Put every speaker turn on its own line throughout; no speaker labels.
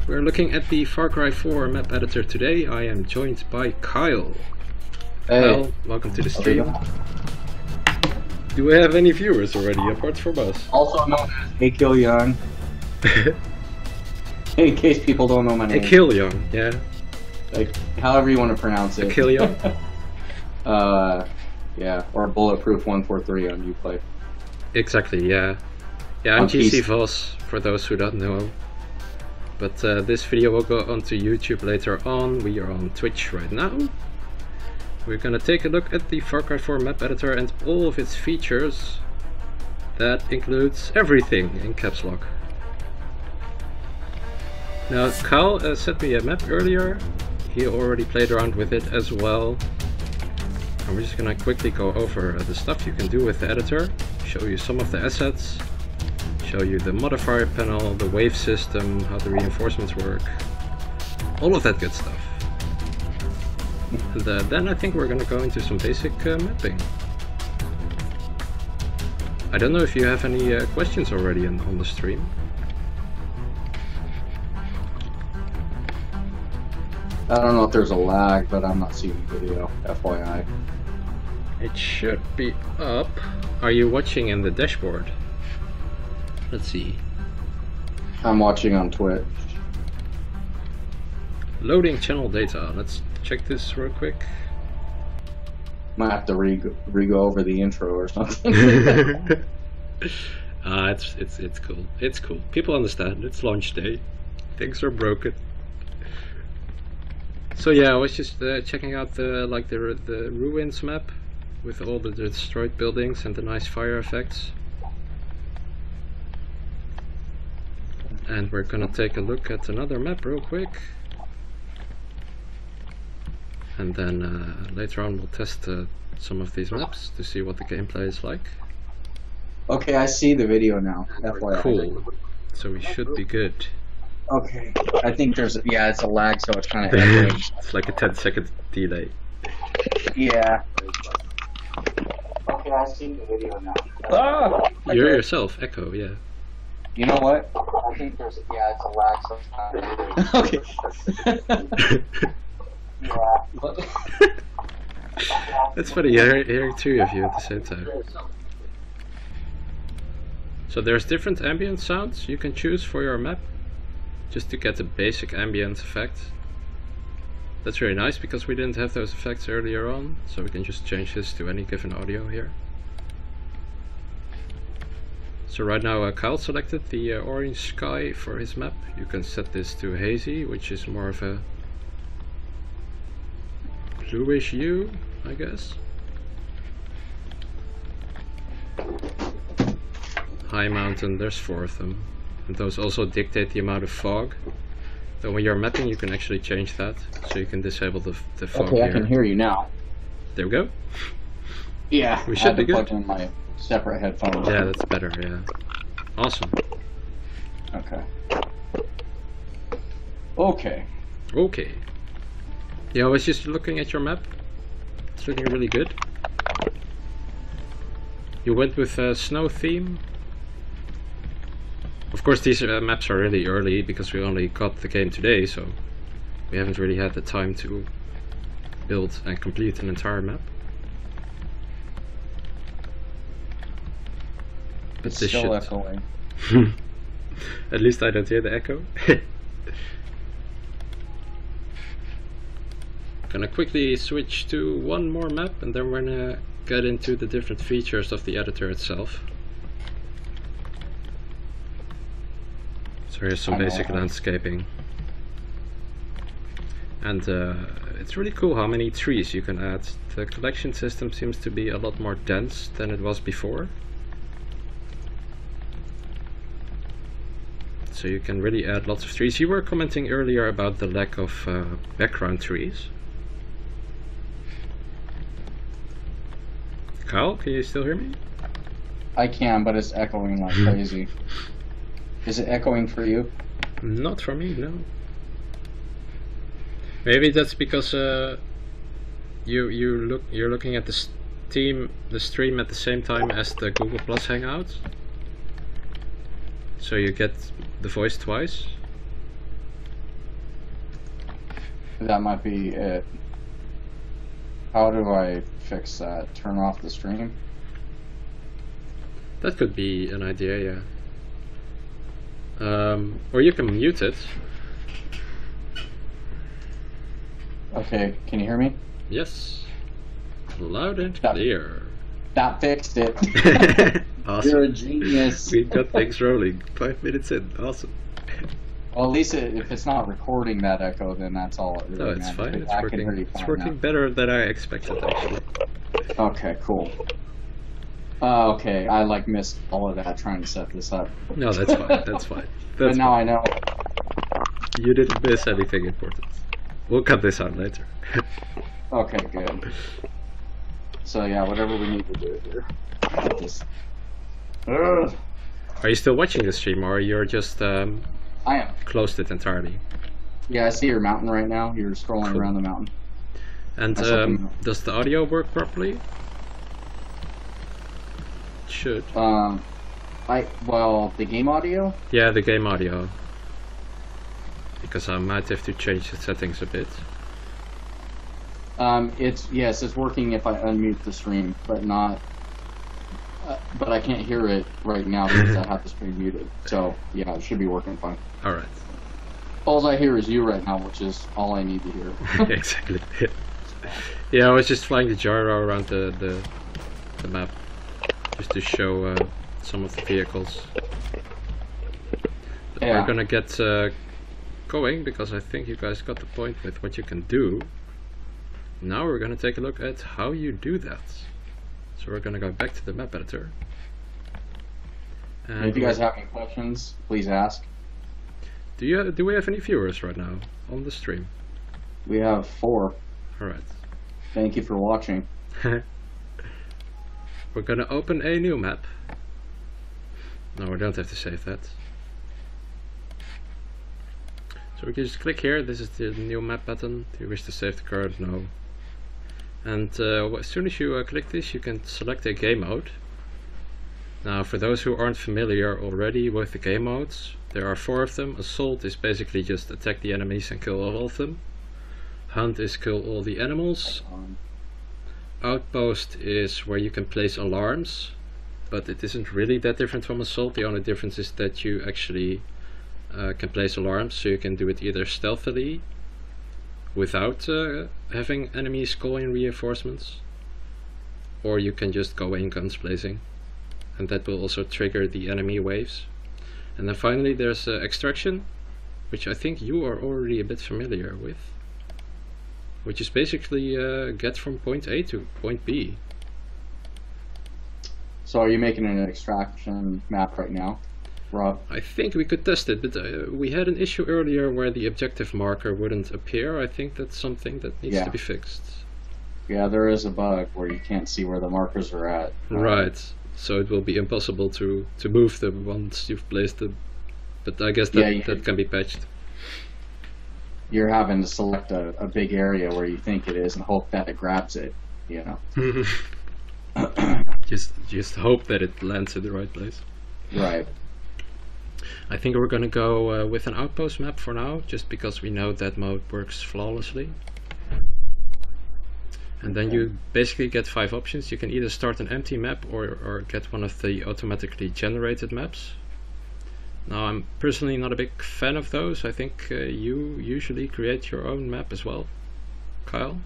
we're looking at the Far Cry 4 map editor today. I am joined by Kyle.
Hey.
Kyle, welcome to the stream. Do we have any viewers already, apart from us?
Also known as Akilyoung. In case people don't know my name.
Akilyoung, yeah.
Like, however you want to pronounce it.
Akilyoung?
Yeah, or Bulletproof 143 on Uplay.
Exactly, yeah. Yeah, I'm GCVos, for those who don't know. But this video will go onto YouTube later on. We are on Twitch right now. We're gonna take a look at the Far Cry 4 map editor and all of its features. That includes everything in caps lock. Now, Kyle sent me a map earlier. He already played around with it as well. And we're just gonna quickly go over the stuff you can do with the editor, show you some of the assets, show you the modifier panel, the wave system, how the reinforcements work, all of that good stuff. And then I think we're gonna go into some basic mapping. I don't know if you have any questions already on the stream.
I don't know if there's a lag, but I'm not seeing the video, FYI.
It should be up. Are you watching in the dashboard? Let's see.
I'm watching on Twitch.
Loading channel data. Let's check this real quick.
Might have to re-go over the intro or something.
It's cool. It's cool. People understand. It's launch day. Things are broken. So yeah, I was just checking out the ruins map with all the destroyed buildings and the nice fire effects. And we're gonna take a look at another map real quick. And then later on we'll test some of these maps to see what the gameplay is like.
Okay, I see the video now. FYI.
Cool. So we should be good.
Okay. I think there's, yeah, it's a lag, so it's kind of echoing.
It's like a 10-second delay.
Yeah. Okay, I see the video now. Ah!
You're yourself, echo, yeah.
You know what? I think there's, yeah, it's a lag, so it's kind of echoing. Okay. Yeah.
That's funny, hearing two of you at the same time. So there's different ambient sounds you can choose for your map, just to get the basic ambient effect. That's really nice because we didn't have those effects earlier on, so we can just change this to any given audio here. So right now Kyle selected the orange sky for his map. You can set this to hazy, which is more of a bluish hue, I guess. High mountain, there's 4 of them. And those also dictate the amount of fog. So when you're mapping, you can actually change that. So you can disable the fog
okay,
here.
I can hear you now.
There we go.
Yeah,
we should be good.
Plug in my separate headphones.
Yeah, that's better, yeah. Awesome.
Okay. Okay.
Okay. Yeah, I was just looking at your map. It's looking really good. You went with a snow theme. Of course, these maps are really early because we only got the game today, so we haven't really had the time to build and complete an entire map. But
it's
this
still
should...
echoing.
At least I don't hear the echo. Gonna quickly switch to one more map and then we're gonna get into the different features of the editor itself. So here's some basic landscaping. And it's really cool how many trees you can add. The collection system seems to be a lot more dense than it was before. So you can really add lots of trees. You were commenting earlier about the lack of background trees. Kyle, can you still hear me?
I can, but it's echoing like crazy. Is it echoing for you?
Not for me, no. Maybe that's because you're looking at the stream at the same time as the Google Plus Hangouts. So you get the voice twice.
That might be it. How do I fix that? Turn off the stream?
That could be an idea, yeah. Or you can mute it.
Okay, can you hear me?
Yes. Loud and clear.
That fixed it.
Awesome.
You're a genius.
We got things rolling. 5 minutes in. Awesome.
Well, at least if it's not recording that echo, then that's all it really
No, it's
matters.
fine. It's
I
working.
can hear you
It's
fine
working
now.
better than I expected, actually.
Okay, cool. Okay, I like missed all of that trying to set this up.
No, that's fine. That's fine.
But
That's
now
fine.
I know.
You didn't miss anything important. We'll cut this out later.
Okay, good. So yeah, whatever we need to do here. Just...
Are you still watching the stream, or you're just
I am.
closed it entirely?
Yeah, I see your mountain right now. You're scrolling
Cool.
around the mountain.
And does the audio work properly? It should.
Well, the game audio?
Yeah, the game audio. Because I might have to change the settings a bit.
It's working if I unmute the stream, but not. But I can't hear it right now because I have the stream muted. So yeah, it should be working fine.
All right.
All I hear is you right now, which is all I need to hear.
Exactly. Yeah, I was just flying the gyro around the map, just to show some of the vehicles. But
Yeah.
we're gonna get going, because I think you guys got the point with what you can do. Now we're gonna take a look at how you do that. So we're gonna go back to the map editor. And
If you guys have any questions, please ask.
do we have any viewers right now on the stream?
We have 4.
All right.
Thank you for watching.
We're gonna open a new map. No, we don't have to save that. So we can just click here. This is the new map button. Do you wish to save the card? No. And as soon as you click this, you can select a game mode. Now, for those who aren't familiar already with the game modes, there are 4 of them. Assault is basically just attack the enemies and kill all of them. Hunt is kill all the animals. Outpost is where you can place alarms, but it isn't really that different from Assault. The only difference is that you actually can place alarms, so you can do it either stealthily without having enemies call in reinforcements, or you can just go in guns blazing, and that will also trigger the enemy waves. And then finally there's extraction, which I think you are already a bit familiar with, which is basically get from point A to point B.
So are you making an extraction map right now, Rob?
I think we could test it, but we had an issue earlier where the objective marker wouldn't appear. I think that's something that needs to be fixed.
Yeah, there is a bug where you can't see where the markers are at.
Right, so it will be impossible to move them once you've placed them. But I guess that, that can be patched.
You're having to select a big area where you think it is and hope that it grabs it, you know.
just hope that it lands in the right place.
Right.
I think we're gonna go with an outpost map for now, just because we know that mode works flawlessly. And then you basically get 5 options. You can either start an empty map or get one of the automatically generated maps. Now, I'm personally not a big fan of those. I think you usually create your own map as well, Kyle.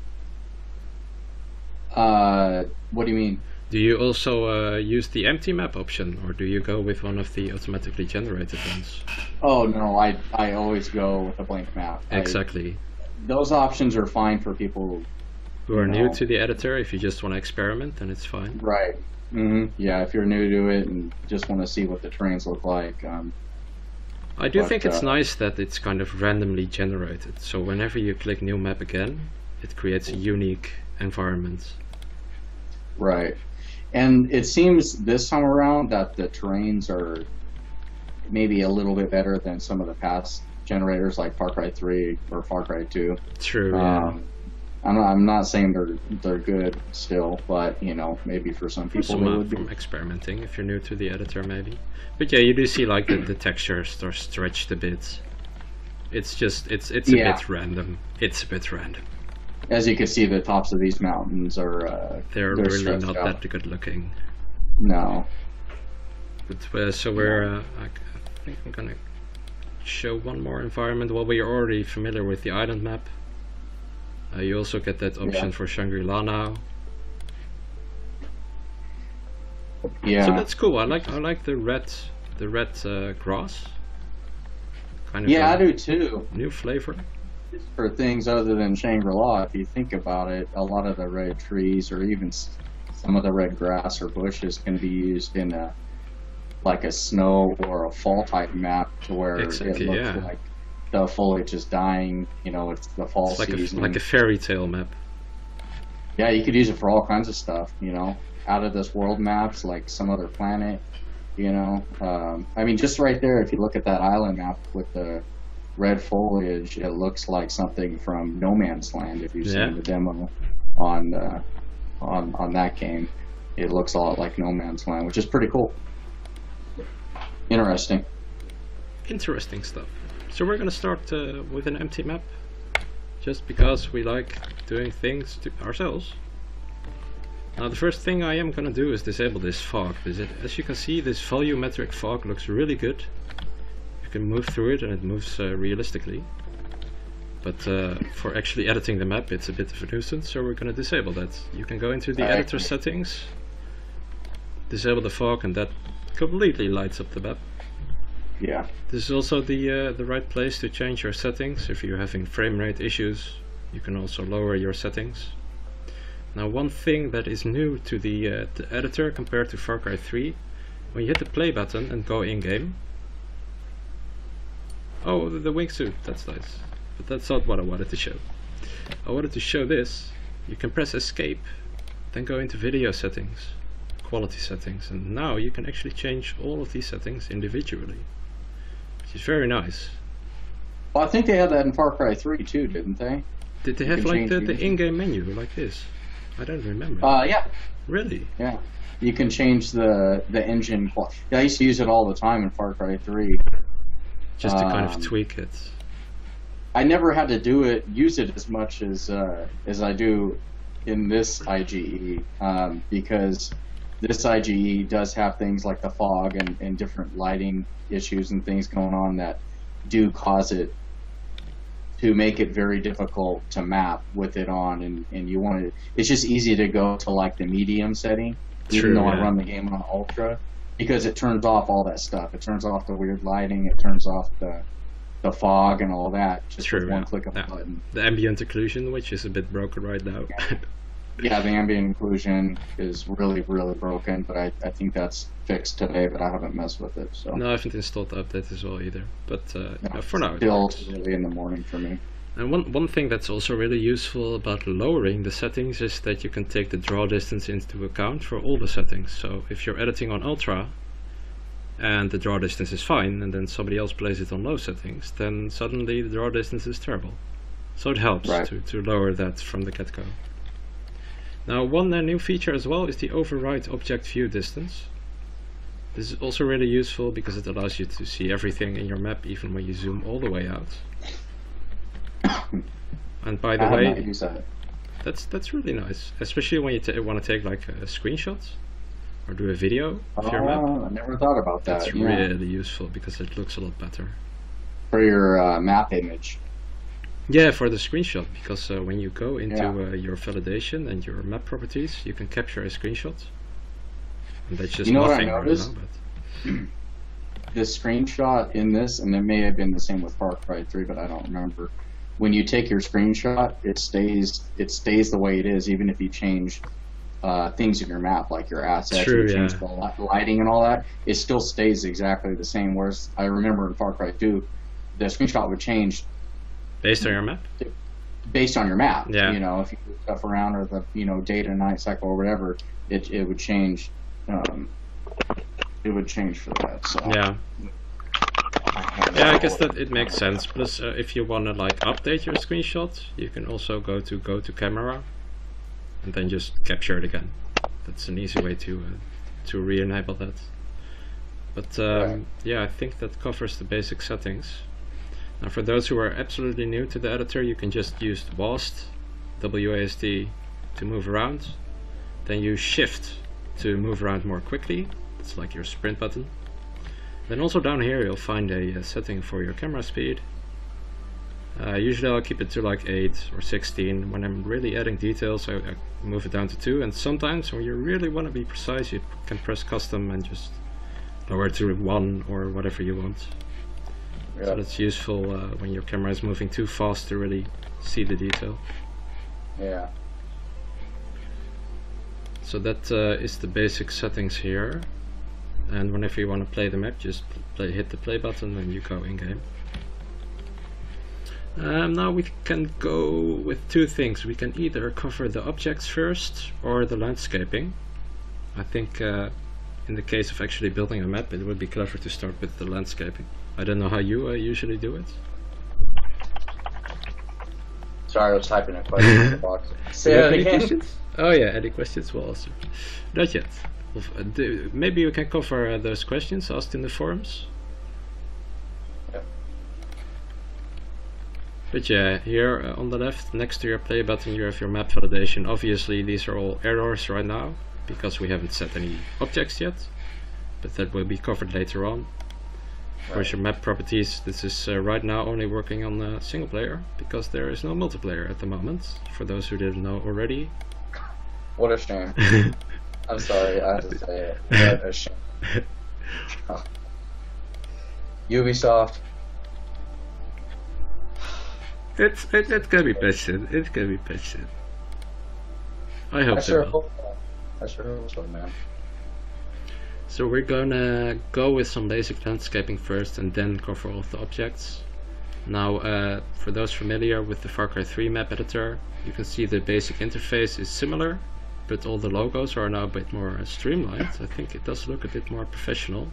What do you mean?
Do you also use the empty map option, or do you go with one of the automatically generated ones?
Oh no, I always go with a blank map.
Exactly.
Those options are fine for people
who are new to the editor. If you just want to experiment, then it's fine.
Right. Yeah, if you're new to it and just want to see what the terrains look like.
I do think it's nice that it's kind of randomly generated. So whenever you click new map again, it creates a unique environment.
Right. And it seems this time around that the terrains are maybe a little bit better than some of the past generators like Far Cry 3 or Far Cry 2.
True, yeah.
I'm not saying they're good still, but you know, maybe for some people they would be.
From experimenting, if you're new to the editor, maybe. But yeah, you do see like the textures are stretched a bit. It's just it's a bit random. It's a bit random.
As you can see, the tops of these mountains are
they're really not that good looking.
No.
But so we're I think I'm gonna show one more environment. Well, we are already familiar with the island map. You also get that option for Shangri-La now.
Yeah.
So that's cool. I like the red grass. Kind of
yeah, I do too.
New flavor.
For things other than Shangri-La, if you think about it, a lot of the red trees or even some of the red grass or bushes can be used in like a snow or a fall type map to where it looks like the foliage is dying. You know, it's the fall season.
Like a fairy tale map.
Yeah, you could use it for all kinds of stuff. You know, out of this world maps, like some other planet. You know, I mean, just right there, if you look at that island map with the red foliage, it looks like something from No Man's Land. If you've seen the demo on that game, it looks a lot like No Man's Land, which is pretty cool. Interesting
stuff. So we're gonna start with an empty map, just because we like doing things to ourselves. Now the first thing I am gonna do is disable this fog. As you can see, this volumetric fog looks really good. You can move through it and it moves realistically. But for actually editing the map, it's a bit of a nuisance, so we're gonna disable that. You can go into the editor settings, disable the fog, and that completely lights up the map.
Yeah.
This is also the right place to change your settings. If you're having frame rate issues, you can also lower your settings. Now one thing that is new to the editor compared to Far Cry 3, when you hit the play button and go in-game... Oh, the wingsuit, that's nice. But that's not what I wanted to show. I wanted to show this. You can press escape, then go into video settings, quality settings, and now you can actually change all of these settings individually, which is very nice.
Well, I think they had that in Far Cry 3 too, didn't they?
Did they have like the in-game menu like this? I don't remember.
Yeah.
Really?
Yeah. You can change the engine quality. Yeah, I used to use it all the time in Far Cry 3.
Just to kind of tweak it.
I never had to use it as much as I do in this IGE, because this IGE does have things like the fog and different lighting issues and things going on that do cause it to make it very difficult to map with it on, and you want it. It's just easy to go to like the medium setting, even though I run the game on ultra, because it turns off all that stuff. It turns off the weird lighting. It turns off the fog and all that just with one click of a button.
The ambient occlusion, which is a bit broken right now.
Yeah, the ambient occlusion is really, really broken, but I think that's fixed today, but I haven't messed with it. So
no, I haven't installed the update as well either, but for now
still really in the morning for me.
And one thing that's also really useful about lowering the settings is that you can take the draw distance into account for all the settings. So if you're editing on ultra and the draw distance is fine, and then somebody else plays it on low settings, then suddenly the draw distance is terrible. So it helps to lower that from the get-go. Now one new feature as well is the override object view distance. This is also really useful because it allows you to see everything in your map even when you zoom all the way out. And by the way, that's really nice, especially when you want to take like a screenshot or do a video of your map.
I never thought about that.
That's really useful because it looks a lot better.
For your map image.
Yeah, for the screenshot, because when you go into your validation and your map properties, you can capture a screenshot. And that's just nothing
what I noticed?
Right now, but
the screenshot in this, and it may have been the same with Far Cry 3, but I don't remember. When you take your screenshot, it stays the way it is, even if you change things in your map, like your assets, you change the lighting and all that. It still stays exactly the same. Whereas I remember in Far Cry 2, the screenshot would change
based on your map.
Based on your map,
yeah.
You know, if you move stuff around or the day to night cycle or whatever, it would change. It would change for that. So
yeah. Yeah, I guess that it makes sense. Plus, if you want to like update your screenshot, you can also go to camera, and then just capture it again. That's an easy way to re-enable that. But yeah, I think that covers the basic settings. Now for those who are absolutely new to the editor, you can just use WASD, WASD, to move around. Then use Shift to move around more quickly. It's like your sprint button. Then also down here you'll find a setting for your camera speed. Usually I'll keep it to like 8 or 16. When I'm really adding details, I move it down to 2. And sometimes when you really want to be precise, you can press custom and just lower it to 1 or whatever you want. Yep. So that's useful when your camera is moving too fast to really see the detail.
Yeah.
So that is the basic settings here. And whenever you want to play the map, just hit the play button and you go in game. Now we can go with two things. We can either cover the objects first or the landscaping. I think in the case of actually building a map, it would be clever to start with the landscaping. I don't know how you usually do it.
Sorry, I was typing a question in the box. Say that again.
Questions? Oh yeah, any questions? Well, also not yet. Maybe you can cover those questions asked in the forums.
Yep.
But yeah, here on the left, next to your play button, you have your map validation. Obviously, these are all errors right now because we haven't set any objects yet, but that will be covered later on. Of course, your map properties, this is right now only working on single player because there is no multiplayer at the moment, for those who didn't know already.
What a shame. I'm sorry, I have to say it. What a shame. Ubisoft.
It's gonna be patient. It's gonna be patient. I hope so.
I sure hope so, man.
So we're gonna go with some basic landscaping first and then cover all of the objects. Now, for those familiar with the Far Cry 3 map editor, you can see the basic interface is similar, but all the logos are now a bit more streamlined. I think it does look a bit more professional.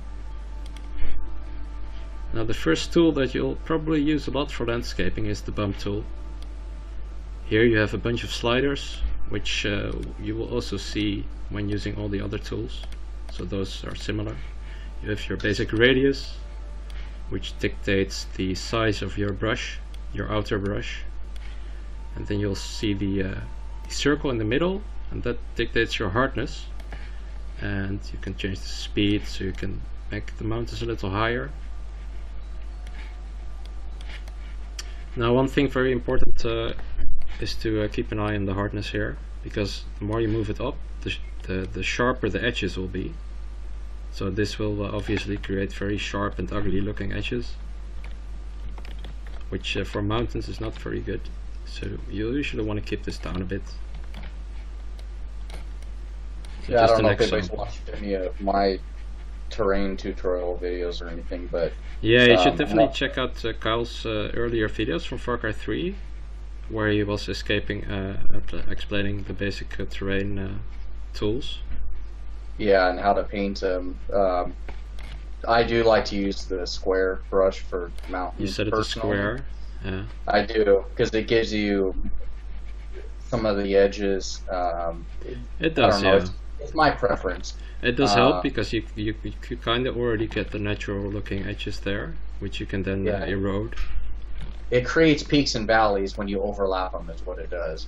Now the first tool that you'll probably use a lot for landscaping is the bump tool. Here you have a bunch of sliders, which you will also see when using all the other tools. So those are similar. You have your basic radius, which dictates the size of your brush, your outer brush. And then you'll see the circle in the middle, and that dictates your hardness. And you can change the speed, so you can make the mountains a little higher. Now one thing very important is to keep an eye on the hardness here, because the more you move it up, the sharper the edges will be. So this will obviously create very sharp and ugly looking edges, which for mountains is not very good. So you usually want to keep this down a bit. So
yeah, I don't know if anybody's watched any of my terrain tutorial videos or anything, but
yeah, you should definitely check out Kyle's earlier videos from Far Cry 3, where he was explaining the basic terrain tools.
Yeah, and how to paint them. I do like to use the square brush for mountains.
You said it's a square? Yeah.
I do, because it gives you some of the edges.
It does, yeah.
It's my preference.
It does help because you kind of already get the natural looking edges there, which you can then erode.
It creates peaks and valleys when you overlap them, is what it does.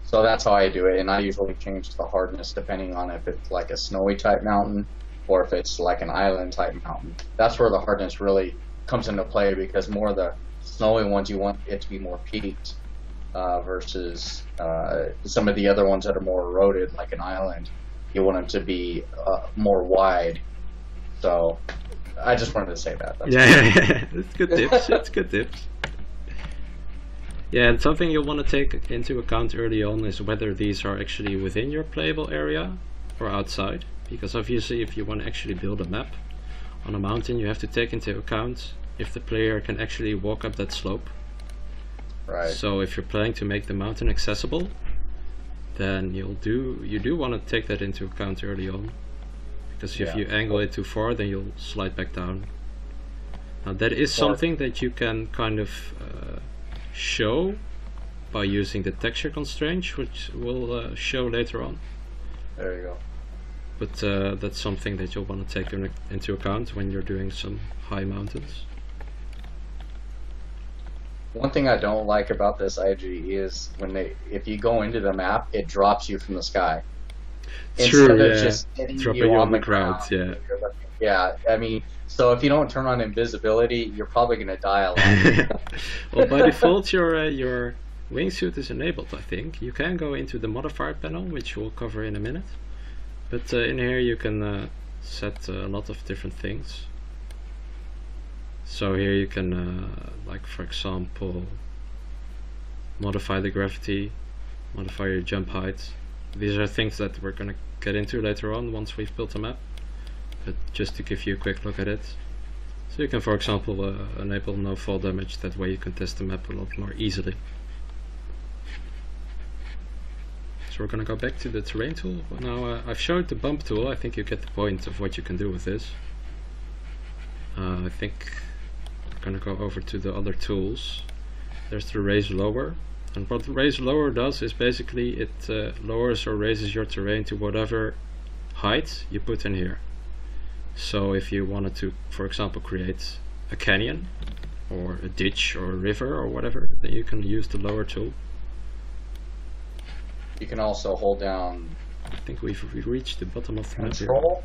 So that's how I do it, and I usually change the hardness depending on if it's like a snowy type mountain or if it's like an island type mountain. That's where the hardness really comes into play, because more of the snowy ones you want it to be more peaked versus some of the other ones that are more eroded, like an island. You want them to be more wide. So I just wanted to say that.
Yeah, it's good tips. It's good tips. Yeah, and something you'll want to take into account early on is whether these are actually within your playable area or outside. Because obviously if you want to actually build a map on a mountain, you have to take into account if the player can actually walk up that slope.
Right.
So if you're planning to make the mountain accessible, then you do want to take that into account early on. Because if you angle it too far, then you'll slide back down. Now that is something that you can kind of show by using the texture constraints, which we'll show later on.
There you go.
but that's something that you'll want to take into account when you're doing some high mountains.
One thing I don't like about this IG is if you go into the map, it drops you from the sky.
True,
Instead of
yeah.
just hitting
Dropping
you
you
on the
ground,
ground.
yeah.
Yeah, I mean, so if you don't turn on invisibility, you're probably going to die a lot.
Well, by default, your wingsuit is enabled, I think. You can go into the modifier panel, which we'll cover in a minute. But in here you can set a lot of different things. So here you can, like for example, modify the gravity, modify your jump height. These are things that we're going to get into later on once we've built a map. But just to give you a quick look at it. So you can, for example, enable no fall damage. That way you can test the map a lot more easily. So we're going to go back to the terrain tool. Now I've showed the bump tool. I think you get the point of what you can do with this. I think we're going to go over to the other tools. There's the raise lower. And what the raise lower does is basically it lowers or raises your terrain to whatever height you put in here. So if you wanted to, for example, create a canyon or a ditch or a river or whatever, then you can use the lower tool.
You can also hold down.
I think we've reached the bottom of the map here.
Control,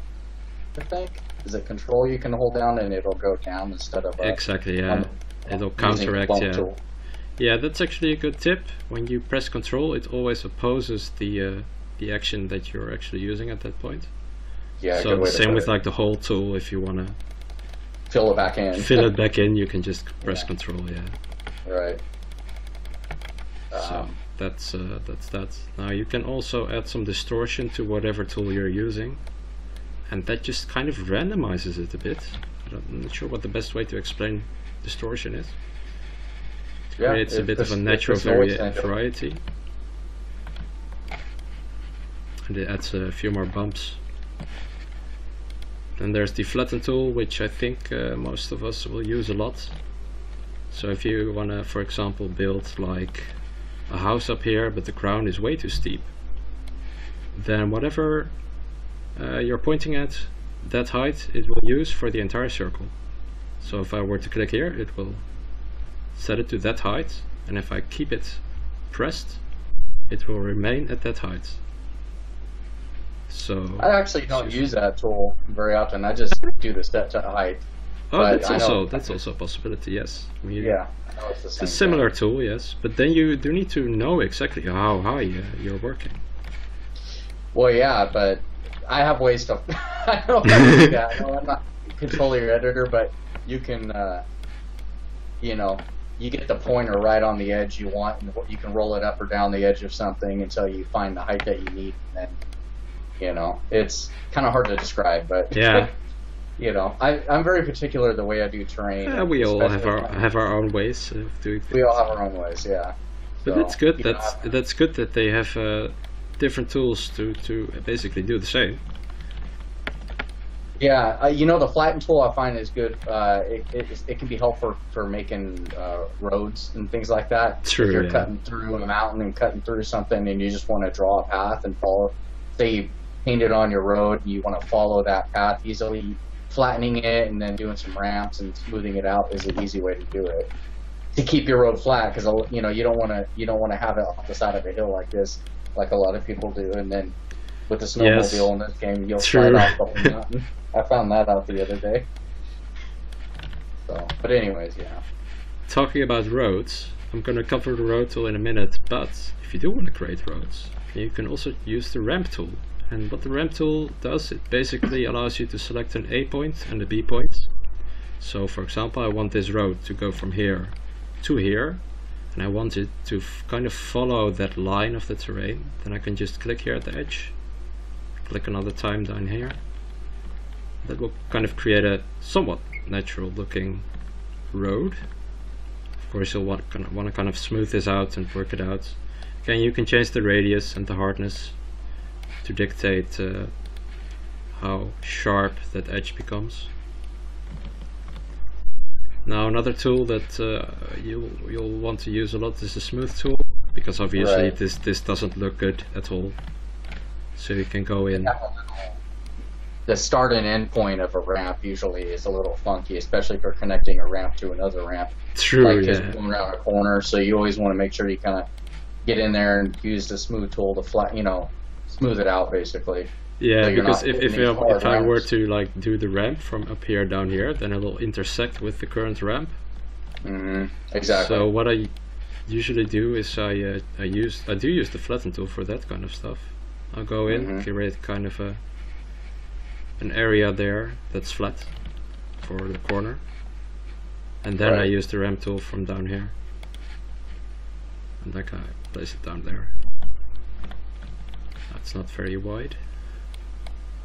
I think. Is it control you can hold down and it'll go down instead of
exactly, yeah. It'll counteract, yeah.
Tool.
Yeah, that's actually a good tip. When you press control, it always opposes the action that you're actually using at that point.
Yeah,
so the same with like the hold tool. If you want to
fill it back in,
you can just press control. Yeah.
Right.
So that's that. Now you can also add some distortion to whatever tool you're using, and that just kind of randomizes it a bit. I'm not sure what the best way to explain distortion is. It creates a bit of a natural variety, and it adds a few more bumps. Then there's the flatten tool, which I think most of us will use a lot. So if you want to, for example, build like a house up here, but the ground is way too steep, then whatever you're pointing at, that height it will use for the entire circle. So if I were to click here, it will set it to that height, and if I keep it pressed, it will remain at that height. So
I actually don't use that tool very often. I just do the step to height.
Oh, that's also a possibility. Yes. I mean,
yeah, I know it's
a similar tool, yes, but then you do need to know exactly how high you're working.
Well, yeah, but I have ways to. I don't know how to do that. No, I'm not controlling your editor, but you can, you know, you get the pointer right on the edge you want, and you can roll it up or down the edge of something until you find the height that you need, and then, you know, it's kind of hard to describe, but
yeah.
You know, I'm very particular the way I do terrain.
Yeah, we all have our own ways of doing things.
We all have our own ways, yeah.
But
so,
that's good. That's good that they have different tools to basically do the same.
Yeah, you know, the flatten tool I find is good. It can be helpful for making roads and things like that.
True.
If you're cutting through a mountain and cutting through something, and you just want to draw a path and follow. Say you painted on your road, and you want to follow that path easily. Flattening it and then doing some ramps and smoothing it out is an easy way to do it. To keep your road flat, because you know you don't want to have it off the side of a hill like this, like a lot of people do, and then with the snowmobile in this game, you'll slide off the whole mountain. I found that out the other day. So, but anyways, yeah.
Talking about roads, I'm going to cover the road tool in a minute, but if you do want to create roads, you can also use the ramp tool. And what the ramp tool does, it basically allows you to select an A point and a B point. So for example, I want this road to go from here to here, and I want it to kind of follow that line of the terrain. Then I can just click here at the edge, click another time down here. That will kind of create a somewhat natural looking road. Of course you'll want to kind of smooth this out and work it out. Again, you can change the radius and the hardness to dictate how sharp that edge becomes. Now another tool that you'll want to use a lot is the smooth tool, because obviously this doesn't look good at all. So you can go in.
the start and end point of a ramp usually is a little funky, especially if you're connecting a ramp to another ramp.
True,
like
yeah.
just going around a corner. So you always want to make sure you kind of get in there and use the smooth tool to smooth it out basically.
Yeah,
so
because if I were
ramps.
to like do the ramp from up here down here, then it'll intersect with the current ramp.
Exactly.
So what I usually do is I do use the flatten tool for that kind of stuff. I'll go in, create kind of an area there that's flat for the corner, and then I use the ramp tool from down here, and like I place it down there. That's not very wide.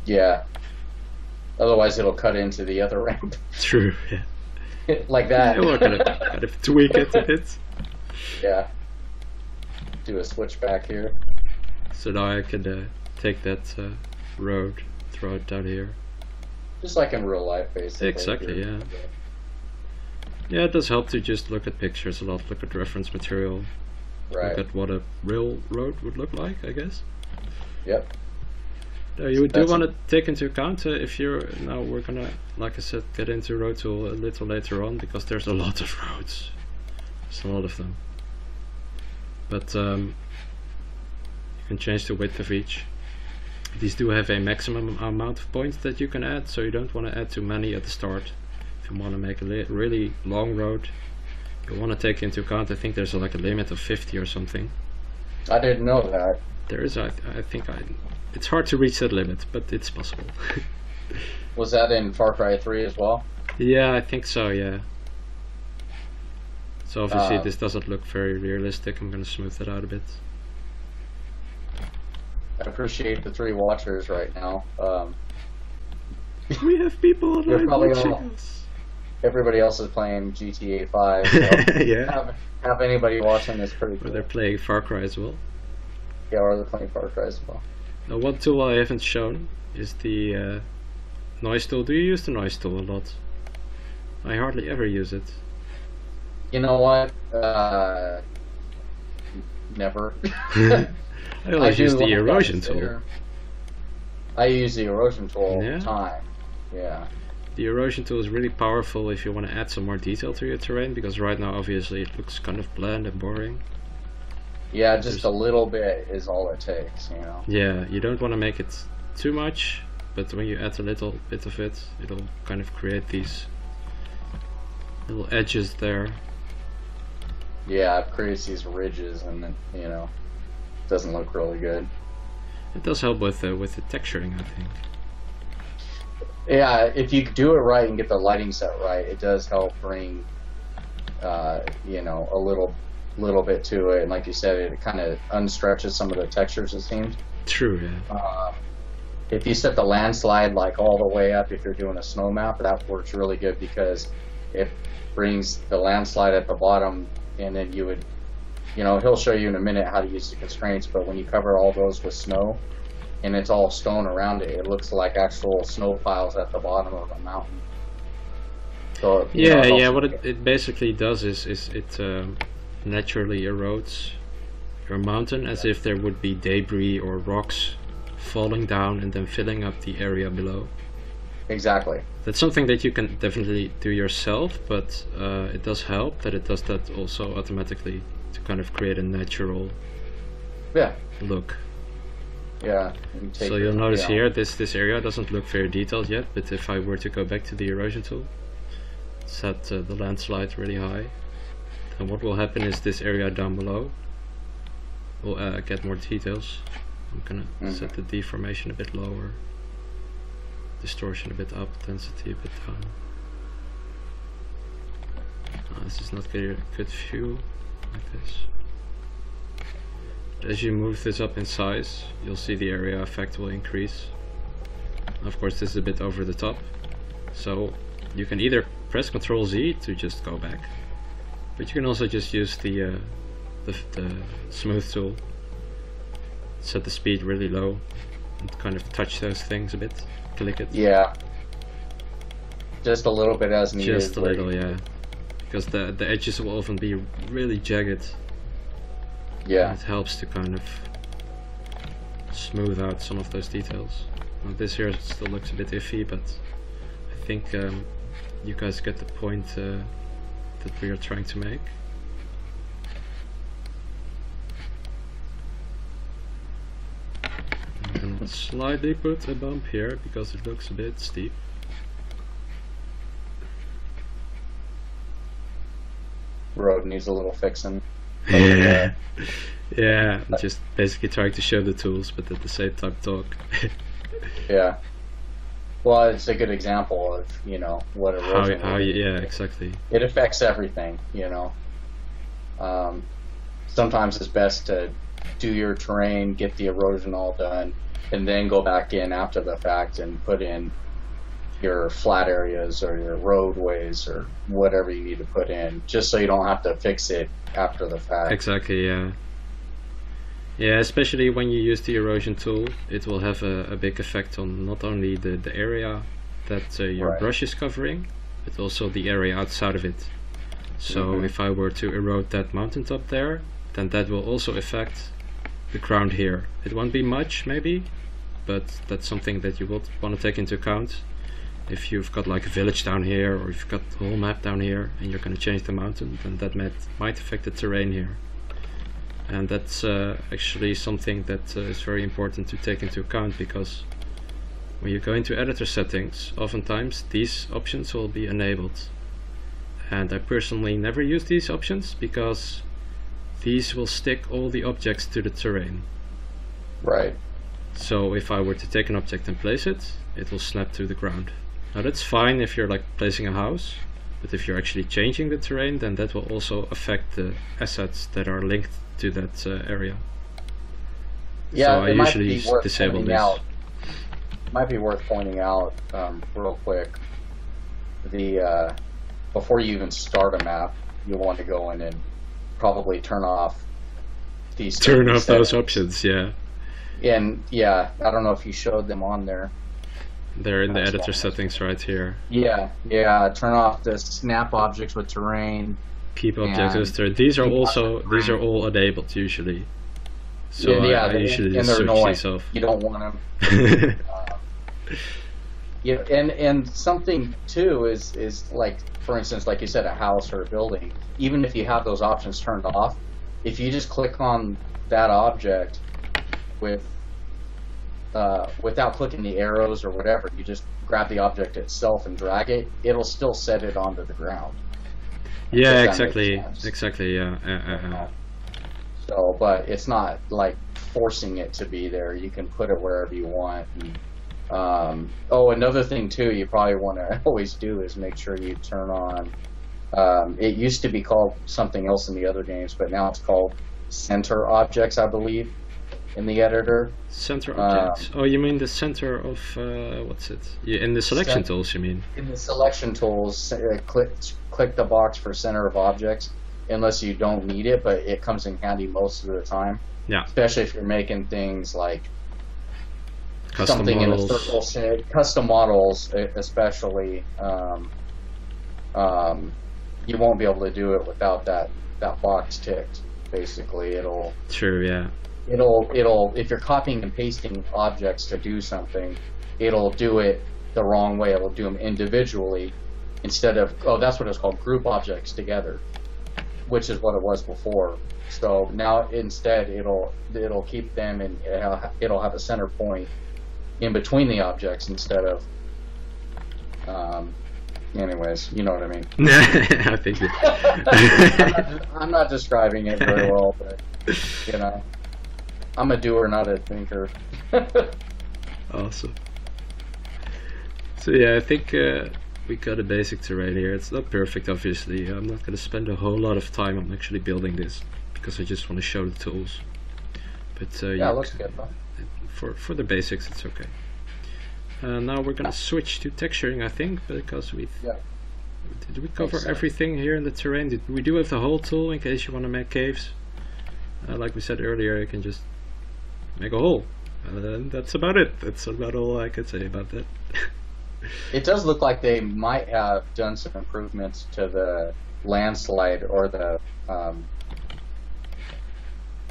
Yeah. Otherwise, it'll cut into the other ramp.
True. Yeah.
Like that.
Yeah, we're gonna kind of tweak it a bit.
Yeah. Do a switch back here.
So now I could take that road, throw it down here.
Just like in real life, basically.
Exactly. Yeah. Yeah, it does help to just look at pictures a lot, look at reference material, look at what a real road would look like, I guess.
Yep.
You do want to take into account if you're now we're gonna, like I said, get into road tool a little later on because there's a lot of roads. There's a lot of them. But you can change the width of each. These do have a maximum amount of points that you can add, so you don't want to add too many at the start. If you want to make a really long road, you want to take into account, I think there's like a limit of 50 or something.
I didn't know that.
There is, I think it's hard to reach that limit, but it's possible.
Was that in Far Cry 3 as well?
Yeah, I think so, yeah. So obviously this doesn't look very realistic. I'm going to smooth it out a bit.
I appreciate the 3 watchers right now.
We have people online watching us.
Everybody else is playing GTA 5. So
yeah.
Have anybody watching this pretty cool.
Or they're playing Far Cry as well.
Yeah, or they're playing Far Cry as well.
Now, one tool I haven't shown is the noise tool. Do you use the noise tool a lot? I hardly ever use it.
You know what? Never.
I always use the erosion tool.
I use the erosion tool all the
Yeah?
time. Yeah.
The erosion tool is really powerful if you want to add some more detail to your terrain, because right now obviously it looks kind of bland and boring.
Yeah, just a little bit is all it takes, you know.
Yeah, you don't want to make it too much, but when you add a little bit of it, it'll kind of create these little edges there.
Yeah, it creates these ridges, and then, you know, it doesn't look really good.
It does help with the texturing, I think.
Yeah, if you do it right and get the lighting set right, it does help bring, you know, a little bit to it. And like you said, it kind of unstretches some of the textures, it seems.
True, yeah.
If you set the landslide like all the way up, if you're doing a snow map, that works really good because it brings the landslide at the bottom, and then you would, you know, he'll show you in a minute how to use the constraints, but when you cover all those with snow, and it's all stone around it, it looks like actual snow piles at the bottom of a mountain. So
yeah, what it basically does is it naturally erodes your mountain as if there would be debris or rocks falling down and then filling up the area below.
Exactly.
That's something that you can definitely do yourself, but it does help that it does that also automatically to kind of create a natural look.
Yeah.
So you'll notice here this area doesn't look very detailed yet, but if I were to go back to the erosion tool, set the landslide really high, then what will happen is this area down below will get more details. I'm gonna set the deformation a bit lower, distortion a bit up, density a bit down. This is not getting a good view like this. As you move this up in size, you'll see the area effect will increase. Of course, this is a bit over the top, so you can either press Ctrl Z to just go back, but you can also just use the smooth tool, set the speed really low, and kind of touch those things a bit, click it.
Yeah. Just a little bit as needed.
Just a little, yeah. Because the edges will often be really jagged.
Yeah.
It helps to kind of smooth out some of those details. Well, this here still looks a bit iffy, but I think you guys get the point that we are trying to make. I'm gonna slightly put a bump here because it looks a bit steep.
Road needs a little fixing.
Yeah, yeah. I'm just basically trying to show the tools, but at the same time talk.
Yeah. Well, it's a good example of, you know, what erosion
yeah, exactly.
It affects everything, you know. Sometimes it's best to do your terrain, get the erosion all done, and then go back in after the fact and put in your flat areas or your roadways or whatever you need to put in, just so you don't have to fix it after the fact.
Exactly, yeah. Yeah, especially when you use the erosion tool, it will have a big effect on not only the area that your brush is covering, but also the area outside of it. So if I were to erode that mountaintop there, then that will also affect the ground here. It won't be much, maybe, but that's something that you will want to take into account. If you've got like a village down here, or if you've got the whole map down here, and you're going to change the mountain, then that might affect the terrain here. And that's actually something that is very important to take into account, because when you go into editor settings, oftentimes these options will be enabled. And I personally never use these options because these will stick all the objects to the terrain.
Right.
So if I were to take an object and place it, it will snap to the ground. Now that's fine if you're like placing a house, but if you're actually changing the terrain, then that will also affect the assets that are linked to that area.
Yeah,
so I usually disable this.
It might be worth pointing out real quick, the before you even start a map, you'll want to go in and probably turn off these
those options, yeah.
And yeah, I don't know if you showed them on there.
They're in the editor settings right here.
Yeah, turn off the snap objects with terrain.
Keep objects as terrain. These are all enabled usually. So
yeah,
I usually just switch these off.
You don't want them. Yeah, and something too is like, for instance, like you said, a house or a building. Even if you have those options turned off, if you just click on that object with without clicking the arrows or whatever, you just grab the object itself and drag it, it'll still set it onto the ground.
Yeah, exactly, yeah.
So, but it's not like forcing it to be there. You can put it wherever you want. And, another thing too you probably want to always do is make sure you turn on, it used to be called something else in the other games, but now it's called center objects, I believe, in the editor.
Center objects. Oh, you mean the center of what's it? Yeah, in the selection tools, you mean?
In the selection tools, click the box for center of objects, unless you don't need it, but it comes in handy most of the time.
Yeah.
Especially if you're making things like
custom
something
models.
In a circle shape, custom models, especially. You won't be able to do it without that box ticked. Basically, it'll.
True. Yeah.
It'll if you're copying and pasting objects to do something, it'll do it the wrong way. It'll do them individually instead of, that's what it's called, group objects together, which is what it was before. So now instead it'll keep them and it'll have a center point in between the objects instead of anyways, you know what I mean.
I think
I'm not describing it very well, but you know, I'm a doer, not a thinker.
Awesome. So yeah, I think we got a basic terrain here. It's not perfect, obviously. I'm not going to spend a whole lot of time on actually building this because I just want to show the tools. But
yeah, it looks good though.
For the basics, it's okay. Now we're going to switch to texturing, I think, because did we cover everything here in the terrain? We do have the whole tool in case you want to make caves. Like we said earlier, you can just make a hole. And that's about it. That's about all I could say about that.
It does look like they might have done some improvements to the landslide or the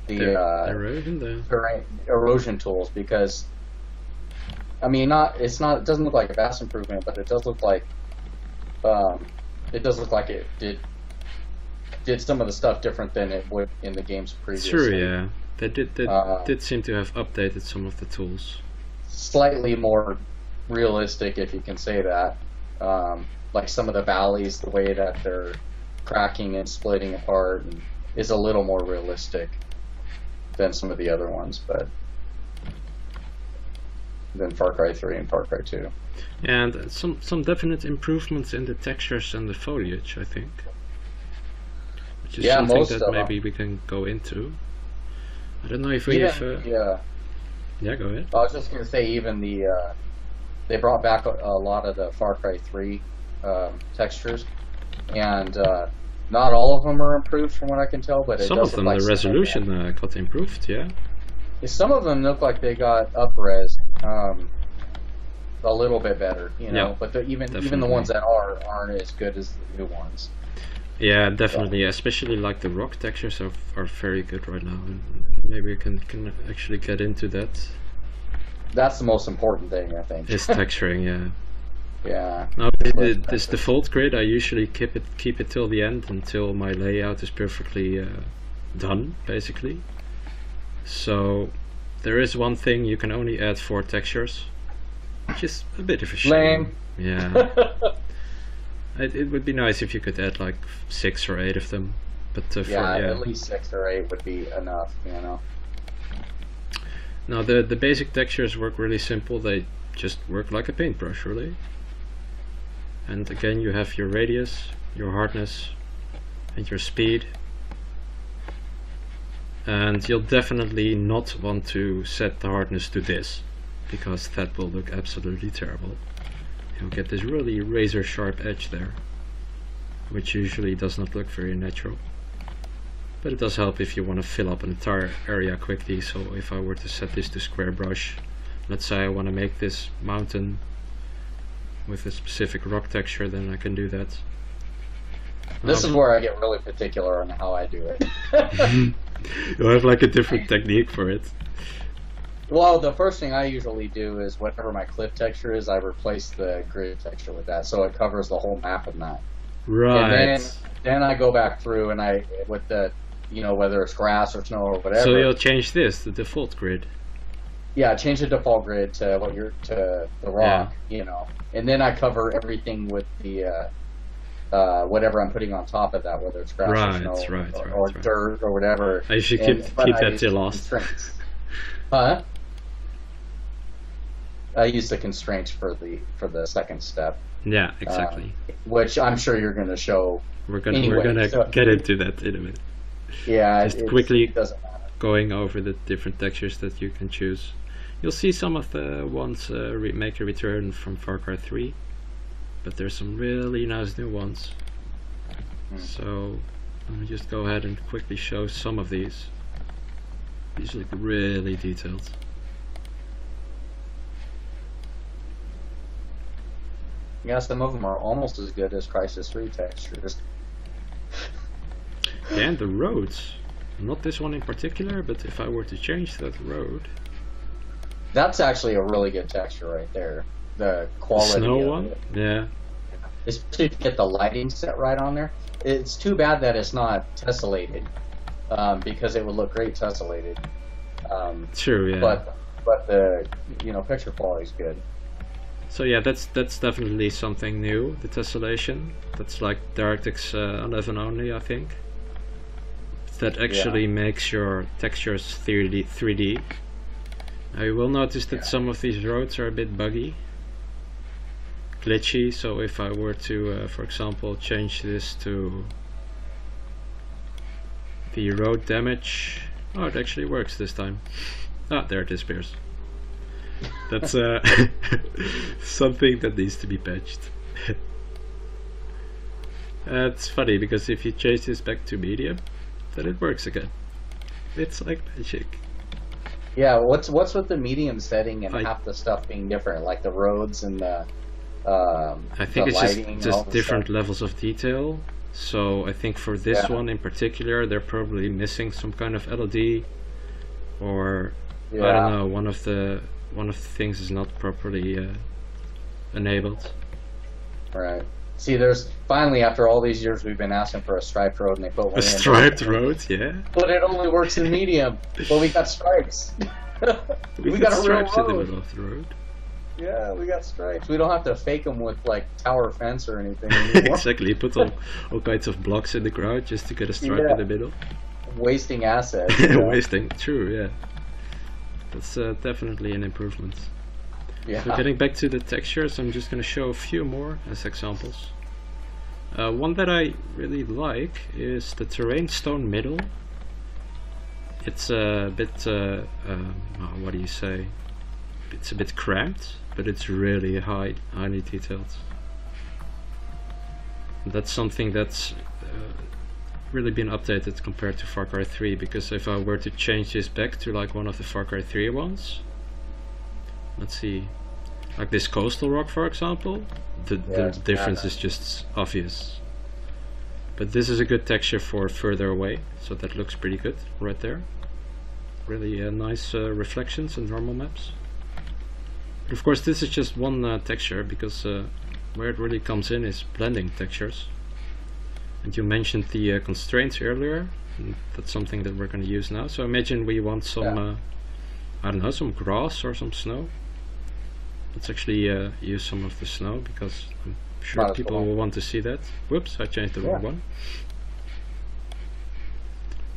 erosion
erosion tools, because I mean, it doesn't look like a vast improvement, but it does look like it did some of the stuff different than it would in the games previously.
True, yeah. They did seem to have updated some of the tools.
Slightly more realistic, if you can say that. Like some of the valleys, the way that they're cracking and splitting apart is a little more realistic than some of the other ones, but than Far Cry 3 and Far Cry 2.
And some definite improvements in the textures and the foliage, I think. Which is something that maybe we can go into. I don't know if we have... Yeah, go ahead.
I was just going to say, even they brought back a lot of the Far Cry 3 textures, and not all of them are improved from what I can tell, but
some of them, the resolution got improved, yeah.
Some of them look like they got up-res a little bit better, you know, but even the ones that aren't as good as the new ones.
Yeah, definitely, especially like the rock textures are very good right now, and maybe we can actually get into that.
That's the most important thing, I think.
Is texturing, yeah.
Yeah.
Now, this default grid, I usually keep it till the end, until my layout is perfectly done, basically. So there is one thing, you can only add 4 textures, which is a bit of a shame.
Lame.
Yeah. It would be nice if you could add like 6 or 8 of them, but
at least 6 or 8 would be enough, you know.
Now the basic textures work really simple. They just work like a paintbrush, really. And again, you have your radius, your hardness, and your speed. And you'll definitely not want to set the hardness to this, because that will look absolutely terrible. You'll get this really razor sharp edge there, which usually does not look very natural. But it does help if you want to fill up an entire area quickly. So if I were to set this to square brush, let's say I want to make this mountain with a specific rock texture, then I can do that.
This is where I get really particular on how I do it.
You'll have like a different technique for it.
Well, the first thing I usually do is whatever my cliff texture is, I replace the grid texture with that, so it covers the whole map of that.
Right.
And then I go back through and with the, you know, whether it's grass or snow or whatever.
So you'll change this, the default grid.
Yeah, change the default grid to the rock, you know, and then I cover everything with the whatever I'm putting on top of that, whether it's grass or snow or dirt or whatever.
I should keep that till last.
Huh? I use the constraints for the second step.
Yeah, exactly.
Which I'm sure you're going to show.
We're gonna get into that in a minute.
Yeah,
just quickly going over the different textures that you can choose. You'll see some of the ones make a return from Far Cry 3, but there's some really nice new ones. So let me just go ahead and quickly show some of these. These look really detailed.
Yeah, some of them are almost as good as Crysis 3 textures.
And the roads. Not this one in particular, but if I were to change that road...
That's actually a really good texture right there. The quality
snow
of
one?
it.
Yeah.
Especially if you get the lighting set right on there. It's too bad that it's not tessellated, because it would look great tessellated.
True, yeah.
But the picture quality is good.
So yeah, that's definitely something new. The tessellation. That's like DirectX 11 only, I think. That actually makes your textures 3D. Now you will notice that some of these roads are a bit buggy, glitchy. So if I were to, for example, change this to the road damage, oh, it actually works this time. Ah, there it disappears. That's something that needs to be patched. It's funny because if you change this back to medium, then it works again. It's like magic.
Yeah, what's with the medium setting and half the stuff being different, like the roads and the
I think
the
it's just different levels of detail. So I think for this one in particular, they're probably missing some kind of LED, or I don't know, one of the one of the things is not properly enabled.
Right. See, there's finally, after all these years, we've been asking for a striped road, and they put one in.
A striped road, yeah.
But it only works in medium. But we got stripes.
we got stripes in the middle of the road.
Yeah, we got stripes. We don't have to fake them with like tower fence or anything anymore.
Exactly. Put all kinds of blocks in the ground just to get a stripe in the middle.
Wasting assets.
Wasting. True. Yeah. That's definitely an improvement.
Yeah.
So getting back to the textures, I'm just going to show a few more as examples. One that I really like is the terrain stone middle. It's a bit, what do you say? It's a bit cramped, but it's really highly detailed. That's something that's really been updated compared to Far Cry 3, because if I were to change this back to like one of the Far Cry 3 ones, let's see, like this coastal rock for example, the difference is just obvious. But this is a good texture for further away, so that looks pretty good right there. Really nice reflections in normal maps. But of course this is just one texture, because where it really comes in is blending textures. And you mentioned the constraints earlier, and that's something that we're going to use now. So imagine we want some, I don't know, some grass or some snow. Let's actually use some of the snow, because I'm sure people will want to see that. Whoops, I changed the wrong one.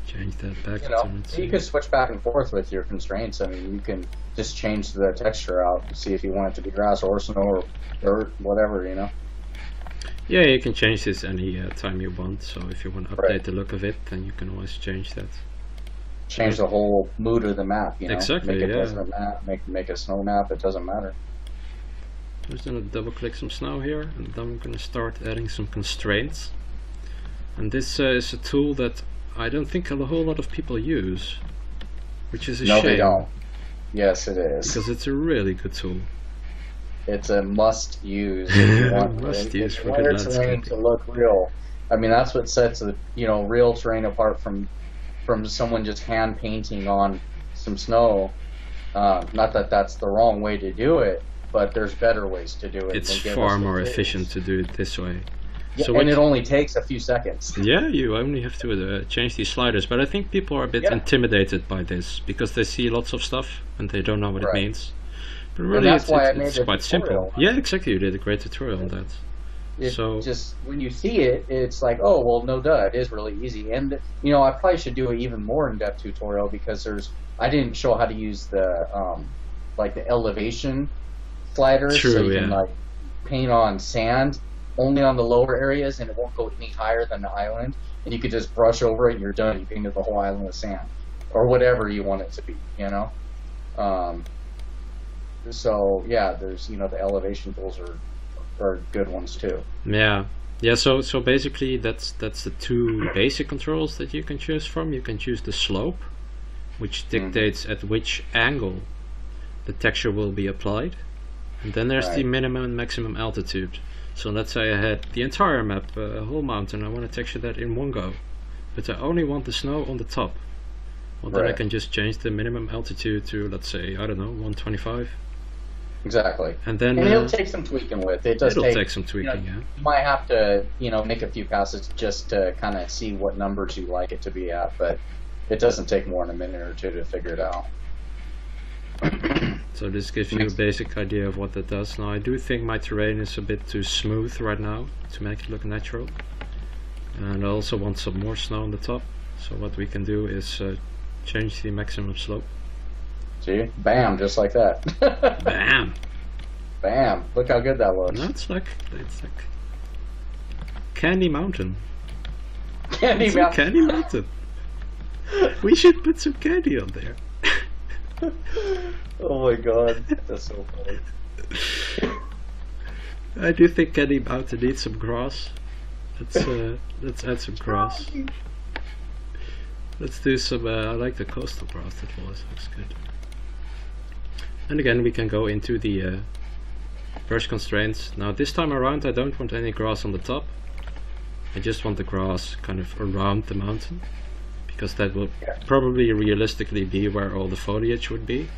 Change that back.
You can switch back and forth with your constraints. I mean, you can just change the texture out to see if you want it to be grass or snow or dirt, whatever, you know.
Yeah, you can change this any time you want. So if you want to update the look of it, then you can always change that.
Change the whole mood of the map, you know.
Exactly.
Make a desert map, make a snow map. It doesn't matter.
I'm just gonna double click some snow here, and then I'm gonna start adding some constraints. And this is a tool that I don't think a whole lot of people use, which is a shame.
No, they don't. Yes, it is.
Because it's a really good tool.
It's a must use. If you want your terrain to look real. I mean, that's what sets the real terrain apart from someone just hand painting on some snow. Not that that's the wrong way to do it, but there's better ways to do it.
It's far more efficient to do it this way.
Yeah, so and it only takes a few seconds.
Yeah, you only have to change these sliders, but I think people are a bit intimidated by this, because they see lots of stuff and they don't know what it means. But really, it's quite simple. Yeah, exactly. You did a great tutorial on that. So
just when you see it, it's like, oh well, no duh, it is really easy. And I probably should do an even more in-depth tutorial, because I didn't show how to use the like the elevation sliders, so you can like paint on sand only on the lower areas, and it won't go any higher than the island, and you could just brush over it and you're done. You painted the whole island with sand or whatever you want it to be, so yeah, there's the elevation tools are good ones too.
So basically that's the two basic controls that you can choose from. You can choose the slope, which dictates at which angle the texture will be applied, and then there's the minimum and maximum altitude. So let's say I had the entire map, a whole mountain, I want to texture that in one go, but I only want the snow on the top. Well, then I can just change the minimum altitude to, let's say, I don't know, 125.
Exactly.
And then
it'll take some tweaking with it. It'll
take some tweaking,
You might have to, make a few passes just to kind of see what numbers you like it to be at, but it doesn't take more than a minute or two to figure it out.
So this gives you a basic idea of what that does. Now I do think my terrain is a bit too smooth right now to make it look natural, and I also want some more snow on the top. So what we can do is change the maximum slope.
See? Bam, just like that.
Bam!
Bam! Look how good that looks.
No, it's like Candy Mountain.
Candy
Mountain. We should put some candy on there.
Oh my god, that's so funny.
I do think Candy Mountain needs some grass. Let's add some grass. Let's do some, I like the coastal grass, that always looks good. And again, we can go into the brush constraints. Now this time around I don't want any grass on the top. I just want the grass kind of around the mountain, because that will probably realistically be where all the foliage would be.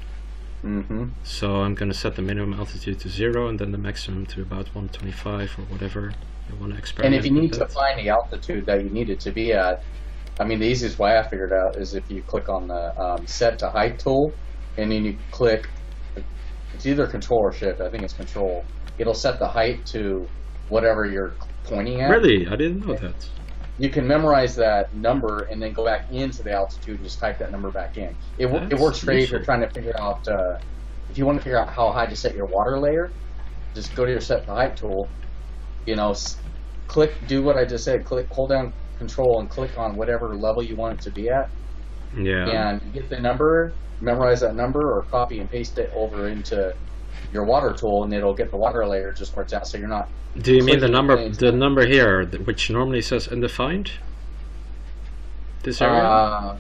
So I'm gonna set the minimum altitude to 0 and then the maximum to about 125 or whatever you want to experiment.
And if you need to find the altitude that you need it to be at, I mean, the easiest way I figured out is if you click on the set to height tool, and then you click, it's either control or shift, I think it's control. It'll set the height to whatever you're pointing at.
Really? I didn't know that.
You can memorize that number and then go back into the altitude and just type that number back in. It works great if you're trying to figure out, if you want to figure out how high to set your water layer, just go to your set to height tool, you know, click, do what I just said, click, hold down control and click on whatever level you want it to be at.
Yeah.
And get the number, memorize that number, or copy and paste it over into your water tool, and it'll get the water layer just where it's at, so you're not.
Do you mean the number here, which normally says undefined? This area?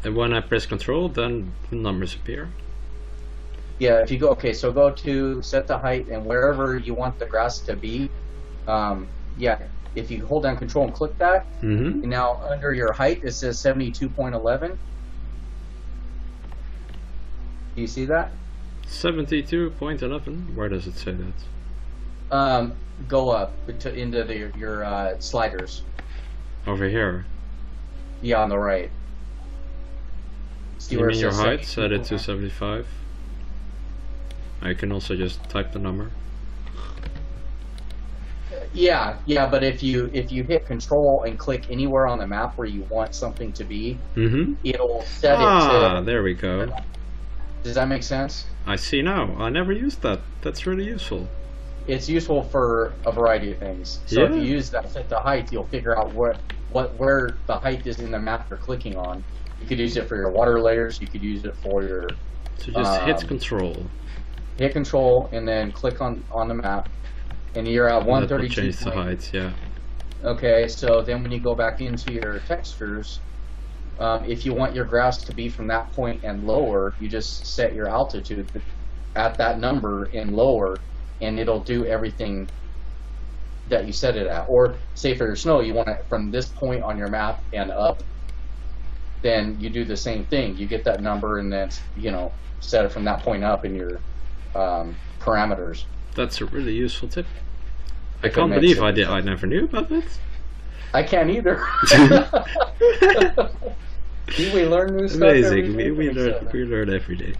And when I press control, then the numbers appear.
Yeah, if you go, okay, so go to set the height, and wherever you want the grass to be, yeah, if you hold down control and click that, and now under your height it says 72.11. Do you see that?
72.11. Where does it say that?
Go up into your sliders.
Over here.
Yeah, on the right. See
You
where
mean
it
your
says
height? Set it to 75. I can also just type the number.
Yeah, but if you hit control and click anywhere on the map where you want something to be, it'll set it to.
There we go.
Does that make sense?
I see now. I never used that. That's really useful.
It's useful for a variety of things. So if you use that set the height, you'll figure out where the height is in the map you're clicking on. You could use it for your water layers. You could use it for your.
So just hit control.
Hit control and then click on the map, and you're at 132.
Change the height, yeah.
Okay, so then when you go back into your textures, if you want your grass to be from that point and lower, you just set your altitude at that number and lower, and it'll do everything that you set it at. Or say for your snow, you want it from this point on your map and up, then you do the same thing. You get that number and then, you know, set it from that point up in your parameters.
That's a really useful tip. I can't believe I never knew about that.
I can't either. We learn new stuff.
Amazing. We learn every day.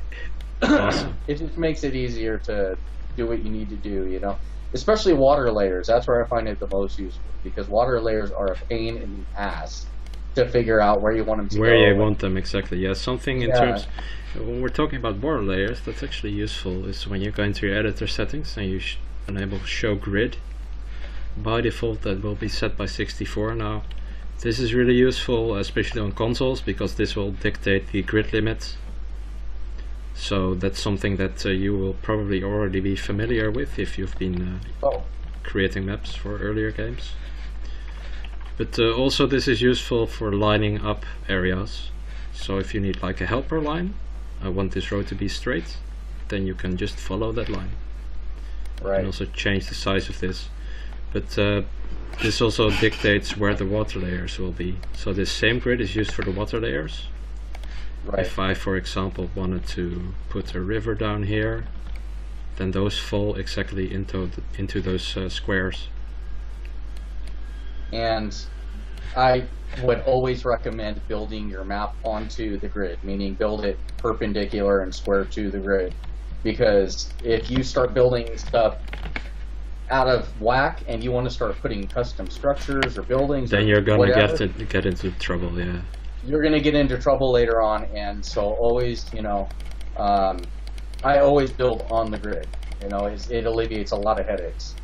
Awesome.
It just makes it easier to do what you need to do, you know. Especially water layers. That's where I find it the most useful, because water layers are a pain in the ass to figure out where you want them to go.
Where you want them, exactly. Yeah, something in terms. When we're talking about water layers, that's actually useful. Is when you go into your editor settings and you enable show grid. By default, that will be set by 64 now. This is really useful, especially on consoles, because this will dictate the grid limit. So that's something that you will probably already be familiar with if you've been creating maps for earlier games. But also this is useful for lining up areas. So if you need like a helper line, I want this road to be straight, then you can just follow that line. Right. You can also change the size of this. But this also dictates where the water layers will be. So this same grid is used for the water layers. Right. If I, for example, wanted to put a river down here, then those fall exactly into those squares. And
I would always recommend building your map onto the grid, meaning build it perpendicular and square to the grid. Because if you start building stuff out of whack and you want to start putting custom structures or buildings,
then you're going to get into trouble, yeah.
You're going to get into trouble later on, and so always, you know, I always build on the grid. You know, it alleviates a lot of headaches.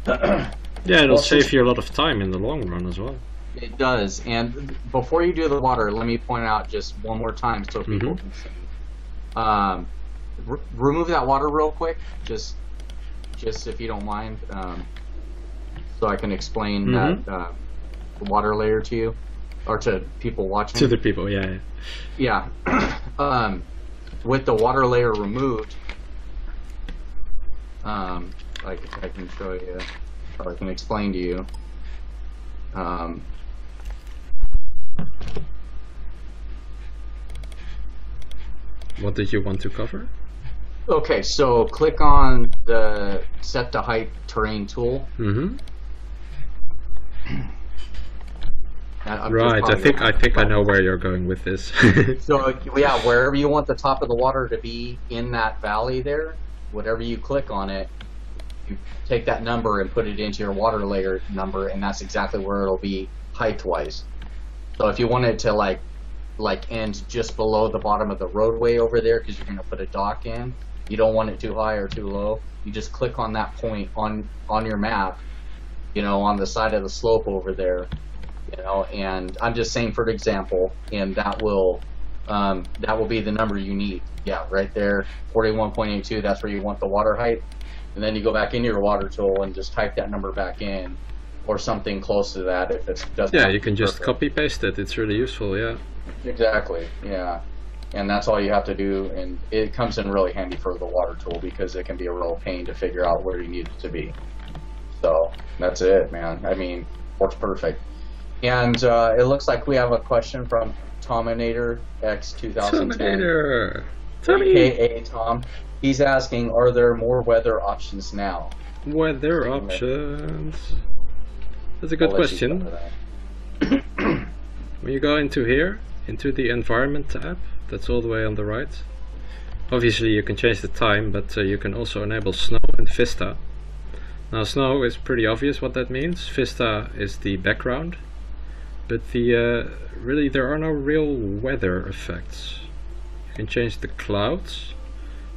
Yeah, it'll save you a lot of time in the long run as well.
It does. And before you do the water, let me point out just one more time so people can see. Remove that water real quick, just if you don't mind, so I can explain that the water layer to you, or to people watching.
To the people, yeah.
Yeah. With the water layer removed, like I can show you, or I can explain to you.
What did you want to cover?
Okay, so click on the set to height terrain tool.
Mm-hmm. Right, I think I know where you're going with this.
So yeah, wherever you want the top of the water to be in that valley there, whatever you click on it, you take that number and put it into your water layer number, and that's exactly where it'll be height-wise. So if you want it to like end just below the bottom of the roadway over there, because you're going to put a dock in, you don't want it too high or too low, you just click on that point on your map, you know, on the side of the slope over there, you know, and I'm just saying for example, and that will be the number you need. Yeah, right there, 41.82, that's where you want the water height. And then you go back into your water tool and just type that number back in, or something close to that if it doesn't.
Yeah, you can just copy paste it. It's really useful, yeah.
Exactly, yeah. And that's all you have to do, and it comes in really handy for the water tool because it can be a real pain to figure out where you need it to be. So that's it, man. I mean, works perfect. And it looks like we have a question from Tominator X 2010.
Tominator! Tommy!
AKA Tom. He's asking, are there more weather options now?
Weather options? That's a good question. When you go into here, into the environment tab, that's all the way on the right. Obviously you can change the time, but you can also enable snow and vista. Now snow is pretty obvious what that means. Vista is the background, but really there are no real weather effects. You can change the clouds,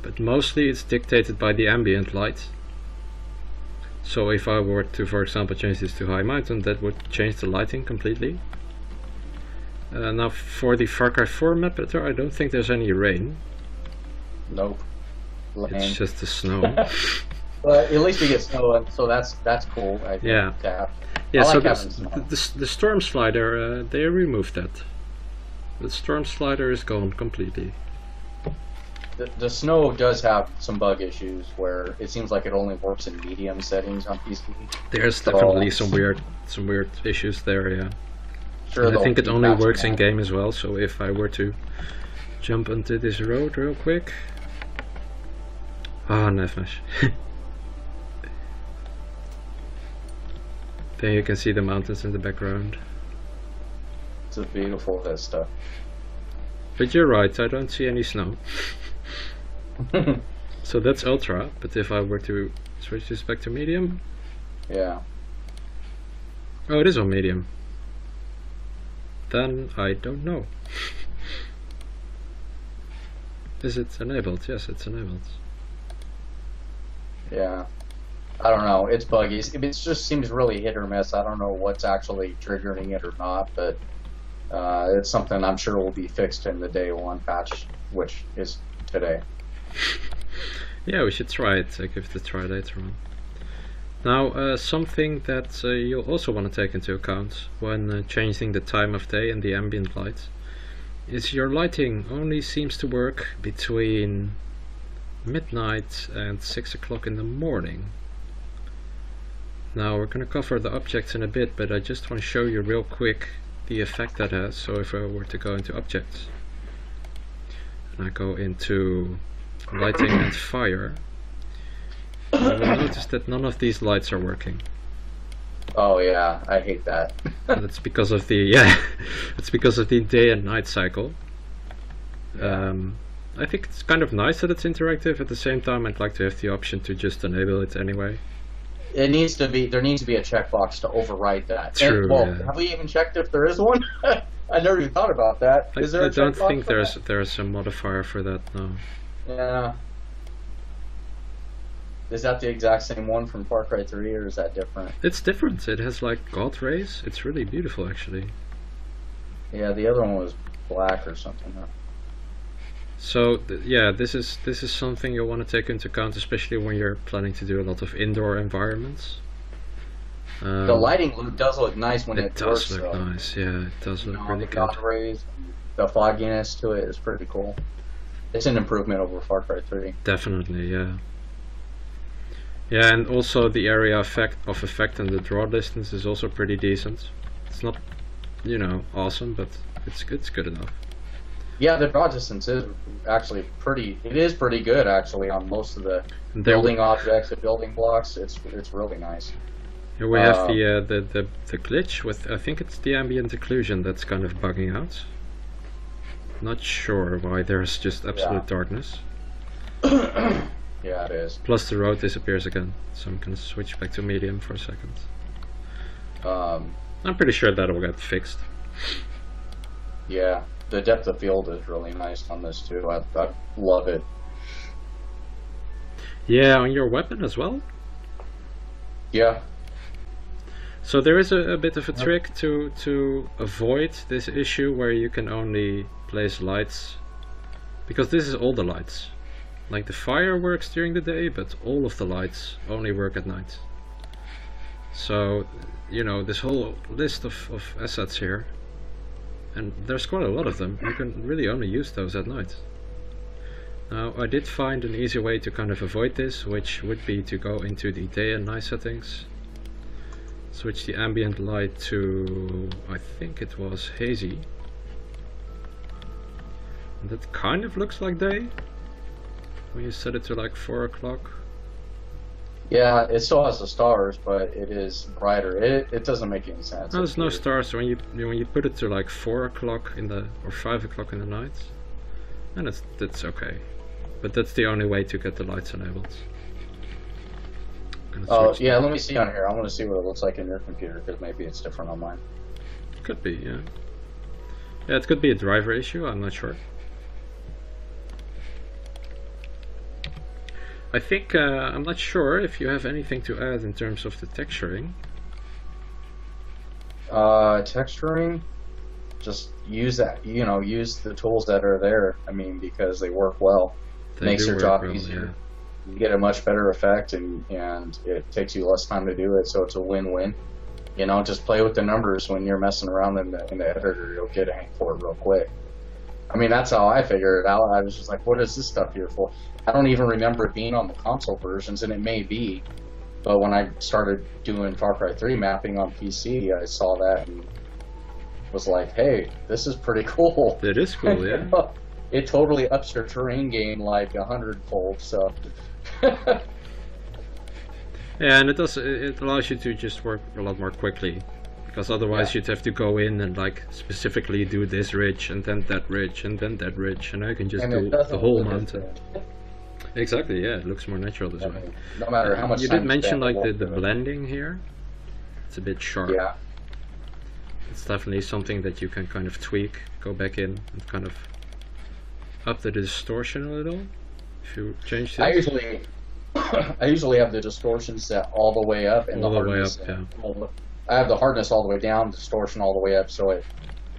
but mostly it's dictated by the ambient light. So if I were to, for example, change this to high mountain, that would change the lighting completely. Now for the Far Cry 4 map editor, I don't think there's any rain.
Nope.
It's just the snow.
But at least we get snow, so that's cool. I think,
yeah. Yeah. So the storm slider, they removed that. The storm slider is gone completely.
The snow does have some bug issues where it seems like it only works in medium settings on PC.
There's definitely some weird issues there, yeah.
Sure,
I think it only works in game as well, so if I were to jump onto this road real quick. Ah, Nefmesh. Then you can see the mountains in the background.
It's a beautiful vista.
But you're right, I don't see any snow. So that's ultra, but if I were to switch this back to medium.
Yeah.
Oh, it is on medium. Then I don't know. Is it enabled? Yes, it's enabled.
Yeah. I don't know. It's buggy. It just seems really hit or miss. I don't know what's actually triggering it or not, but it's something I'm sure will be fixed in the day one patch, which is today.
Yeah, we should try it. I'll give it a try later on. Now, something that you'll also want to take into account when changing the time of day and the ambient light is your lighting only seems to work between midnight and 6 o'clock in the morning. Now we're going to cover the objects in a bit, but I just want to show you real quick the effect that has. So if I were to go into objects and I go into lighting and fire, you will notice that none of these lights are working.
Oh yeah, I hate that.
That's because of the it's because of the day and night cycle. I think it's kind of nice that it's interactive. At the same time, I'd like to have the option to just enable it anyway.
It needs to be. There needs to be a checkbox to override that.
True.
And, well,
yeah.
Have we even checked if there is one? I never even thought about that. Is there
I don't think there's a modifier for that. No.
Yeah. Is that the exact same one from Far Cry 3, or is that different?
It's different. It has like God rays. It's really beautiful, actually.
Yeah, the other one was black or something. Huh?
So yeah, this is something you'll want to take into account, especially when you're planning to do a lot of indoor environments.
The lighting does look nice when it works.
It does look nice. Yeah, it does look really good.
God rays, the fogginess to it is pretty cool. It's an improvement over Far Cry 3.
Definitely, yeah. Yeah, and also the area effect and the draw distance is also pretty decent. It's not, you know, awesome, but it's good enough.
Yeah, the draw distance is actually pretty. It is pretty good actually on most of the
There
building objects and building blocks. It's really nice.
Here we have the glitch with, I think it's the ambient occlusion that's kind of bugging out. Not sure why there's just absolute darkness.
Yeah, it is.
Plus the road disappears again, so I'm gonna switch back to medium for a second. I'm pretty sure that'll get fixed.
Yeah, the depth of field is really nice on this too. I love it.
Yeah, on your weapon as well?
Yeah.
So there is a bit of a trick to avoid this issue where you can only place lights, because this is all the lights. Like the fire works during the day, but all of the lights only work at night. So, you know, this whole list of assets here, and there's quite a lot of them, you can really only use those at night. Now, I did find an easy way to kind of avoid this, which would be to go into the day and night settings. Switch the ambient light to, I think it was hazy. And that kind of looks like day when you set it to like 4 o'clock.
Yeah, it still has the stars, but it is brighter. It doesn't make any sense.
No, there's no stars when you put it to like 4 o'clock in the or 5 o'clock in the night, and that's okay. But that's the only way to get the lights enabled.
Oh yeah, let me see on here. I want to see what it looks like in your computer, because maybe it's different on mine.
Could be, yeah. Yeah, it could be a driver issue, I'm not sure. I think, I'm not sure if you have anything to add in terms of the texturing.
Texturing, just use that, you know, use the tools that are there. I mean, because they work well. Makes your job easier. Yeah. You get a much better effect, and it takes you less time to do it, so it's a win-win. You know, just play with the numbers when you're messing around in the editor. You'll get a hang for it real quick. I mean, that's how I figured it out. I was just like, what is this stuff here for? I don't even remember it being on the console versions, and it may be. But when I started doing Far Cry 3 mapping on PC, I saw that and was like, hey, this is pretty cool.
It is cool, yeah.
It totally ups your terrain game like 100-fold, so...
Yeah, and it allows you to just work a lot more quickly, because otherwise you'd have to go in and like specifically do this ridge and then that ridge and then that ridge, and now you can just do the whole mountain. Exactly, yeah, it looks more natural this way.
No matter how much
you did mention like the blending here. It's a bit sharp. Yeah. It's definitely something that you can kind of tweak, go back in and kind of up the distortion a little. If you change this.
I usually have the distortion set all the way up and the hardness. I have the hardness all the way down, distortion all the way up, so it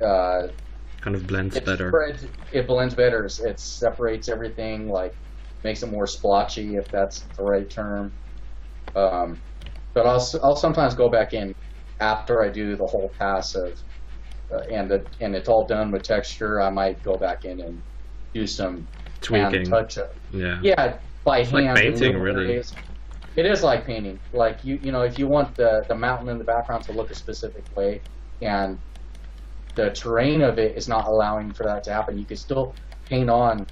kind of blends better.
It blends better. It separates everything, like makes it more splotchy, if that's the right term. But I'll sometimes go back in after I do the whole pass of and it's all done with texture. I might go back in and do some
tweaking,
touch up.
Yeah,
by
it's
hand.
Like painting, really.
It is like painting. Like you know, if you want the mountain in the background to look a specific way, and the terrain of it is not allowing for that to happen, you can still paint on,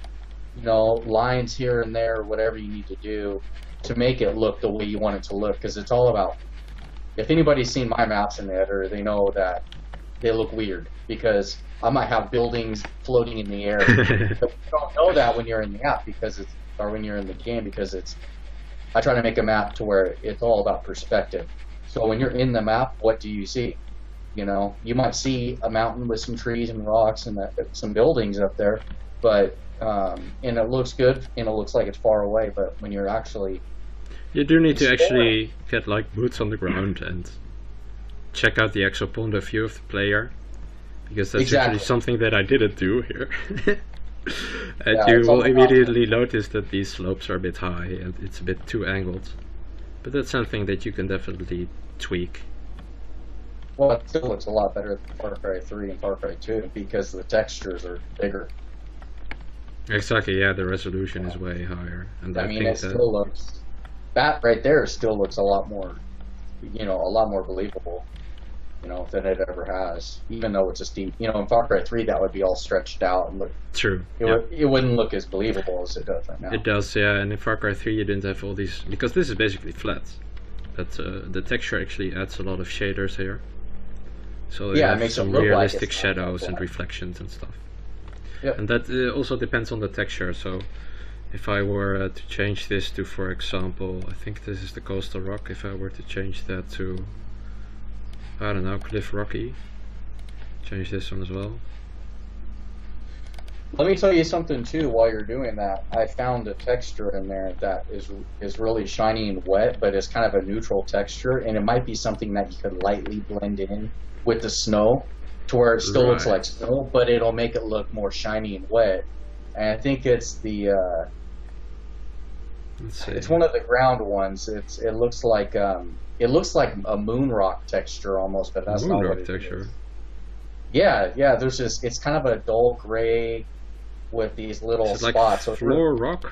you know, lines here and there, whatever you need to do to make it look the way you want it to look. Because it's all about. If anybody's seen my maps in the editor, they know that they look weird because I might have buildings floating in the air. But you don't know that when you're in the app or when you're in the game, because I try to make a map to where it's all about perspective. So when you're in the map, what do you see? You know, you might see a mountain with some trees and rocks and some buildings up there, but and it looks good and it looks like it's far away. But when you're actually
you do need to actually get like boots on the ground and check out the actual point of view of the player, because that's actually something that I didn't do here. And you will immediately notice that these slopes are a bit high and it's a bit too angled. But that's something that you can definitely tweak.
Well, it still looks a lot better than Far Cry 3 and Far Cry 2 because the textures are bigger.
Exactly, yeah, the resolution is way higher. And
I mean, it still looks... That right there still looks a lot more, you know, a lot more believable. you know, than it ever has. Even though it's a steep, you know, in Far Cry 3 that would be all stretched out and look.
True.
It wouldn't look as believable as it does right now.
It does, yeah. And in Far Cry 3 you didn't have all these, because this is basically flat. But the texture actually adds a lot of shaders here. So you have some realistic shadows and reflections and stuff.
Yep.
And that also depends on the texture. So if I were to change this to, for example, I think this is the coastal rock. If I were to change that to, I don't know, Cliff Rocky, change this one as well.
Let me tell you something too while you're doing that. I found a texture in there that is really shiny and wet, but it's kind of a neutral texture, and it might be something that you could lightly blend in with the snow to where it still looks like snow, but it'll make it look more shiny and wet. And I think it's the it's one of the ground ones. It looks like a moon rock texture almost, but that's not what it is. Yeah, there's just, it's kind of a dull gray with these little spots.
Like floor rock?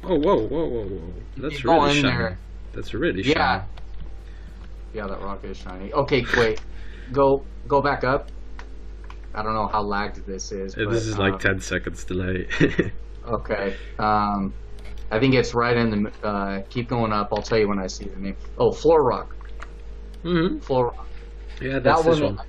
Oh, whoa. That's really shiny. There. That's really shiny.
Yeah, that rock is shiny. Okay, wait. Go back up. I don't know how lagged this is.
But, this is like 10 seconds delay.
Okay. I think it's right in the... keep going up. I'll tell you when I see the name. Oh, floor rock.
Mm-hmm.
Floor rock.
Yeah, that's this one.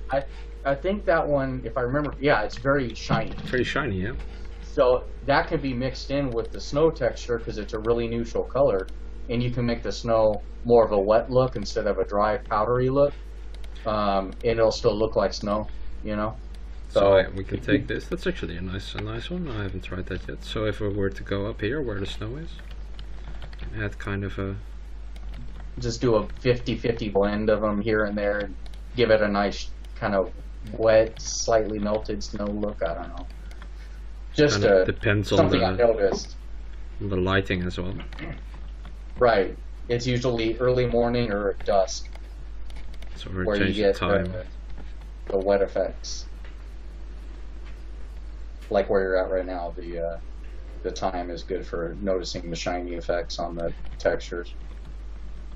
I think that one, if I remember, yeah, it's very shiny.
Pretty shiny, yeah.
So that can be mixed in with the snow texture because it's a really neutral color, and you can make the snow more of a wet look instead of a dry, powdery look, and it'll still look like snow, you know.
So we can take this. That's actually a nice one. I haven't tried that yet. So if we were to go up here where the snow is, add kind of a...
Just do a 50-50 blend of them here and there, and give it a nice kind of wet, slightly melted snow look. I don't know. Just
depends
something
on
I noticed.
The lighting as well.
Right. It's usually early morning or at dusk.
So we're
where you get
time.
The wet effects. Like where you're at right now, the time is good for noticing the shiny effects on the textures.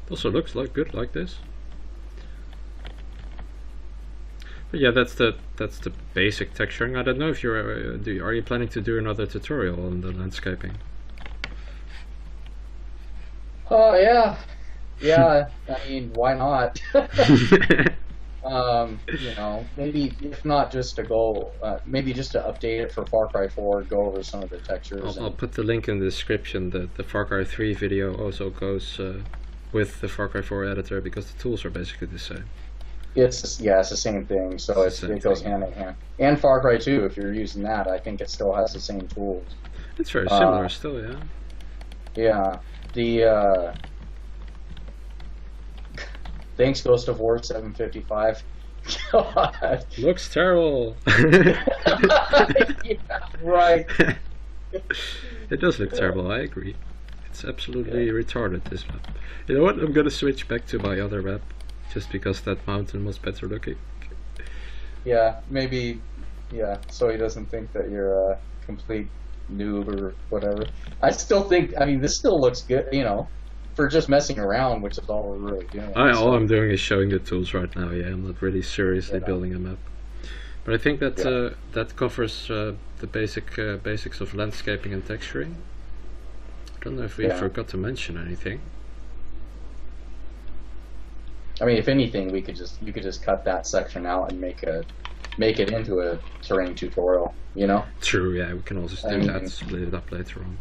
Also looks like good like this. But yeah, that's the basic texturing. I don't know if you're are you planning to do another tutorial on the landscaping?
Oh yeah. I mean, why not? You know, maybe if not just to go, maybe just to update it for Far Cry 4, go over some of the textures.
I'll put the link in the description. The Far Cry 3 video also goes with the Far Cry 4 editor because the tools are basically the same. It's
the same thing, so it goes hand in hand. And Far Cry 2, if you're using that, I think it still has the same tools.
It's very similar still, yeah.
Yeah. The thanks, Ghost of War 755. God.
Looks terrible.
Yeah, right.
It does look terrible, I agree. It's absolutely retarded, this map. You know what, I'm gonna switch back to my other map, just because that mountain was better looking.
Yeah, maybe, yeah, so he doesn't think that you're a complete noob or whatever. I still think, I mean, this still looks good, you know, for just messing around, which is all we're really doing.
All I'm doing is showing the tools right now, yeah, I'm not really seriously building a map. But I think that that covers the basics of landscaping and texturing. I don't know if we forgot to mention anything.
I mean, if anything, you could just cut that section out and make it into a terrain tutorial, you know?
True, yeah, we can also do that, split it up later on.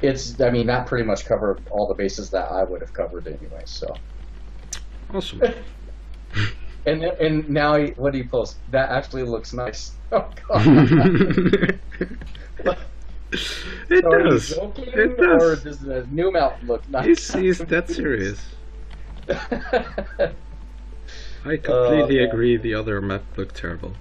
I mean, that pretty much covered all the bases that I would have covered anyway, so.
Awesome.
and now, what do you post? That actually looks nice. Oh, God.
It does.
It does. Or does the new mountain look nice?
He's that serious. I completely agree. The other map looked terrible.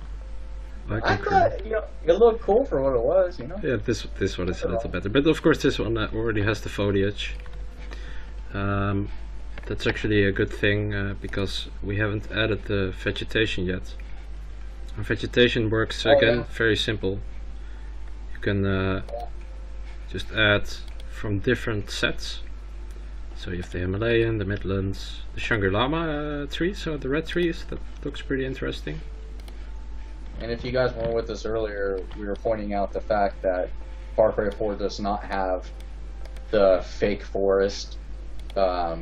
I
thought, you know, it looked cool for what it was, you know.
Yeah, this one is a little better, but of course this one already has the foliage. That's actually a good thing because we haven't added the vegetation yet. And vegetation works again very simple. You can just add from different sets. So you have the Himalayan, the Midlands, the Shangri-La trees, so the red trees, that looks pretty interesting.
And if you guys weren't with us earlier, we were pointing out the fact that Far Cry 4 does not have the fake forest.
Yeah,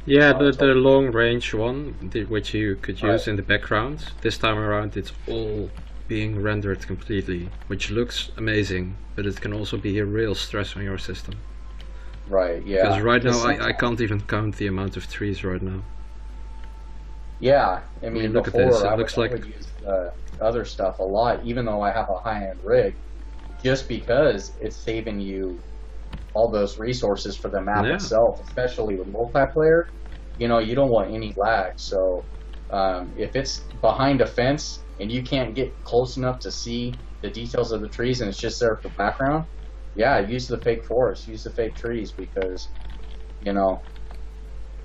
the long range one, which you could use in the background. This time around it's all being rendered completely, which looks amazing, but it can also be a real stress on your system.
Right, yeah.
Because right now I can't even count the amount of trees right now.
Yeah, I mean,
look
before
at this. It
I
looks
would
like
use other stuff a lot, even though I have a high-end rig, just because it's saving you all those resources for the map itself, especially with multiplayer. You know, you don't want any lag, so if it's behind a fence and you can't get close enough to see the details of the trees and it's just there for the background, yeah, use the fake forest, use the fake trees, because, you know,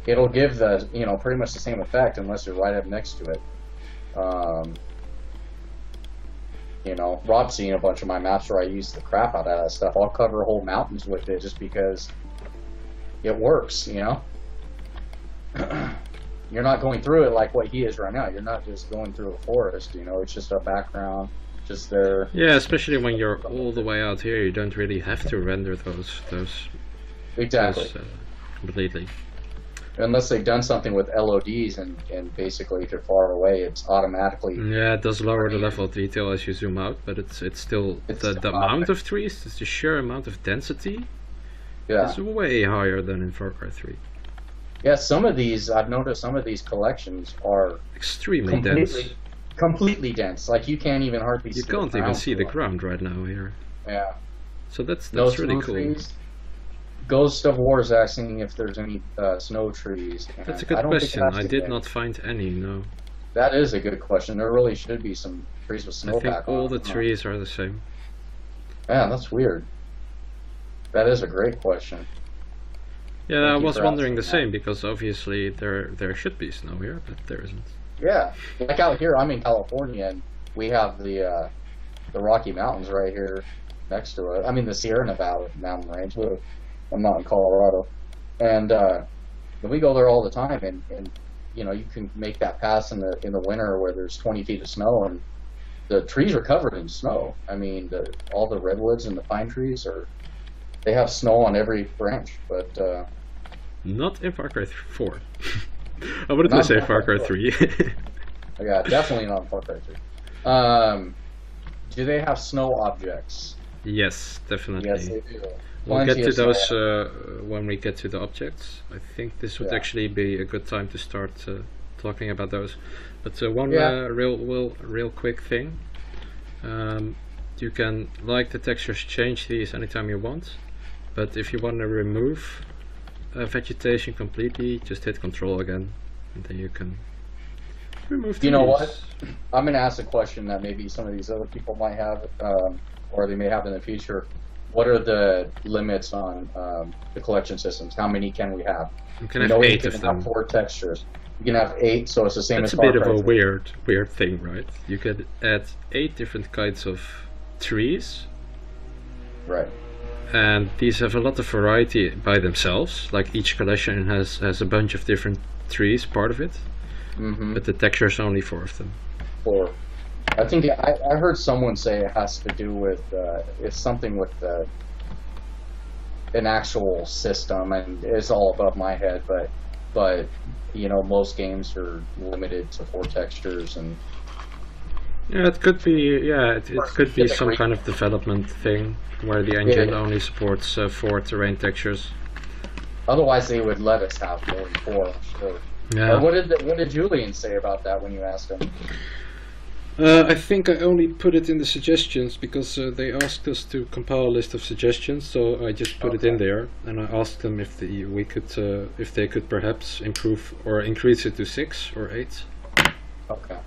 it'll give the, you know, pretty much the same effect unless you're right up next to it. You know, Rob's seen a bunch of my maps where I use the crap out of that stuff. I'll cover whole mountains with it just because it works, you know? You're not going through it like what he is right now. You're not just going through a forest, you know? It's just a background, just there.
Yeah, especially when you're all the way out here, you don't really have to render those
exactly.
Completely.
Unless they've done something with LODs and basically if you're far away, it's automatically...
Yeah, it does lower the level of detail as you zoom out, but it's still... the amount of trees, the sheer amount of density, is way higher than in Far Cry 3.
Yeah, some of these, I've noticed some of these collections are...
extremely dense.
Completely dense. Like, you can't even hardly see
the ground. You can't even see the ground right now here.
Yeah.
So that's really cool.
Trees. Ghost of War is asking if there's any snow trees.
That's a good question. I did not find any, no.
That is a good question. There really should be some trees with snowpack on.
I think all the trees are the same.
Yeah, that's weird. That is a great question.
Yeah, I was wondering the same, because obviously there should be snow here, but there isn't.
Yeah, like out here, I'm in California, and we have the Rocky Mountains right here next to it. I mean, the Sierra Nevada mountain range. I'm not in Colorado, and we go there all the time, and you know, you can make that pass in the winter where there's 20 feet of snow, and the trees are covered in snow. I mean, all the redwoods and the pine trees they have snow on every branch, but
not in Far Cry 4. I wanted to say Far Cry 3.
Yeah, definitely not in Far Cry 3. Do they have snow objects?
Yes, definitely.
Yes, they do.
We'll get to those when we get to the objects. I think this would actually be a good time to start talking about those. But one real quick thing. You can, like the textures, change these anytime you want. But if you want to remove vegetation completely, just hit Control again, and then you can remove the
You know what? I'm going to ask a question that maybe some of these other people might have, or they may have in the future. What are the limits on the collection systems? How many can we have?
You can have 8 of them.
You can have 4 textures. You can have 8, so it's the same as
Far Cry 3. It's a bit of a weird thing, right? You could add 8 different kinds of trees.
Right.
And these have a lot of variety by themselves. Like each collection has a bunch of different trees, part of it. Mm-hmm. But the texture is only 4 of them.
4. I think I heard someone say it has to do with it's something with an actual system, and it's all above my head. But you know, most games are limited to 4 textures, and
yeah, it could be it could be some kind of development thing where the engine only supports 4 terrain textures.
Otherwise, they would let us have more than 4. I'm sure.
Yeah.
What did Julian say about that when you asked him?
I think I only put it in the suggestions because they asked us to compile a list of suggestions, so I just put it in there, and I asked them if they could perhaps improve or increase it to 6 or 8.
Okay.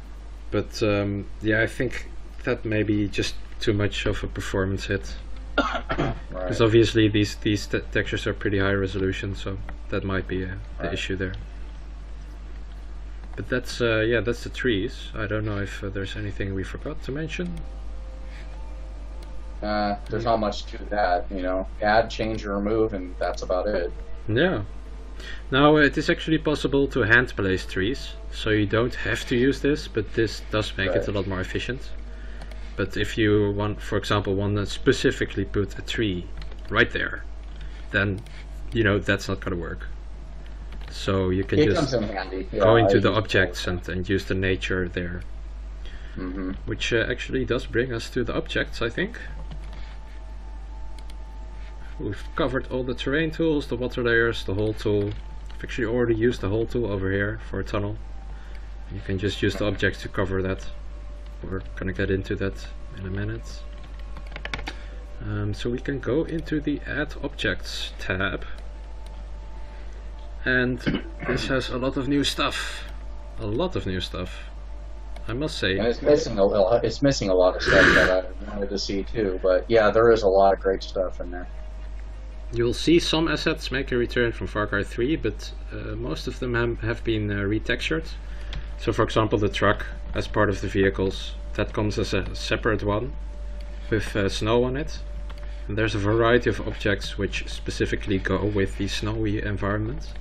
But I think that may be just too much of a performance hit. Because obviously these textures are pretty high resolution, so that might be the issue there. But that's the trees. I don't know if there's anything we forgot to mention.
There's not much to that, you know. Add, change, or remove, and that's about it.
Yeah. Now it is actually possible to hand place trees, so you don't have to use this, but this does make it a lot more efficient. But if you want, for example, want to specifically put a tree right there, then you know that's not going to work. So you can just go into the objects and use the nature there. Which actually does bring us to the objects, I think. We've covered all the terrain tools, the water layers, the hole tool. I've actually already used the hole tool over here for a tunnel. You can just use the objects to cover that. We're gonna get into that in a minute. So we can go into the Add Objects tab. And this has a lot of new stuff. A lot of new stuff, I must say.
And it's missing a lot of stuff that I wanted to see too. But yeah, there is a lot of great stuff in there.
You'll see some assets make a return from Far Cry 3, but most of them have been retextured. So for example, the truck as part of the vehicles, that comes as a separate one with snow on it. And there's a variety of objects which specifically go with the snowy environment.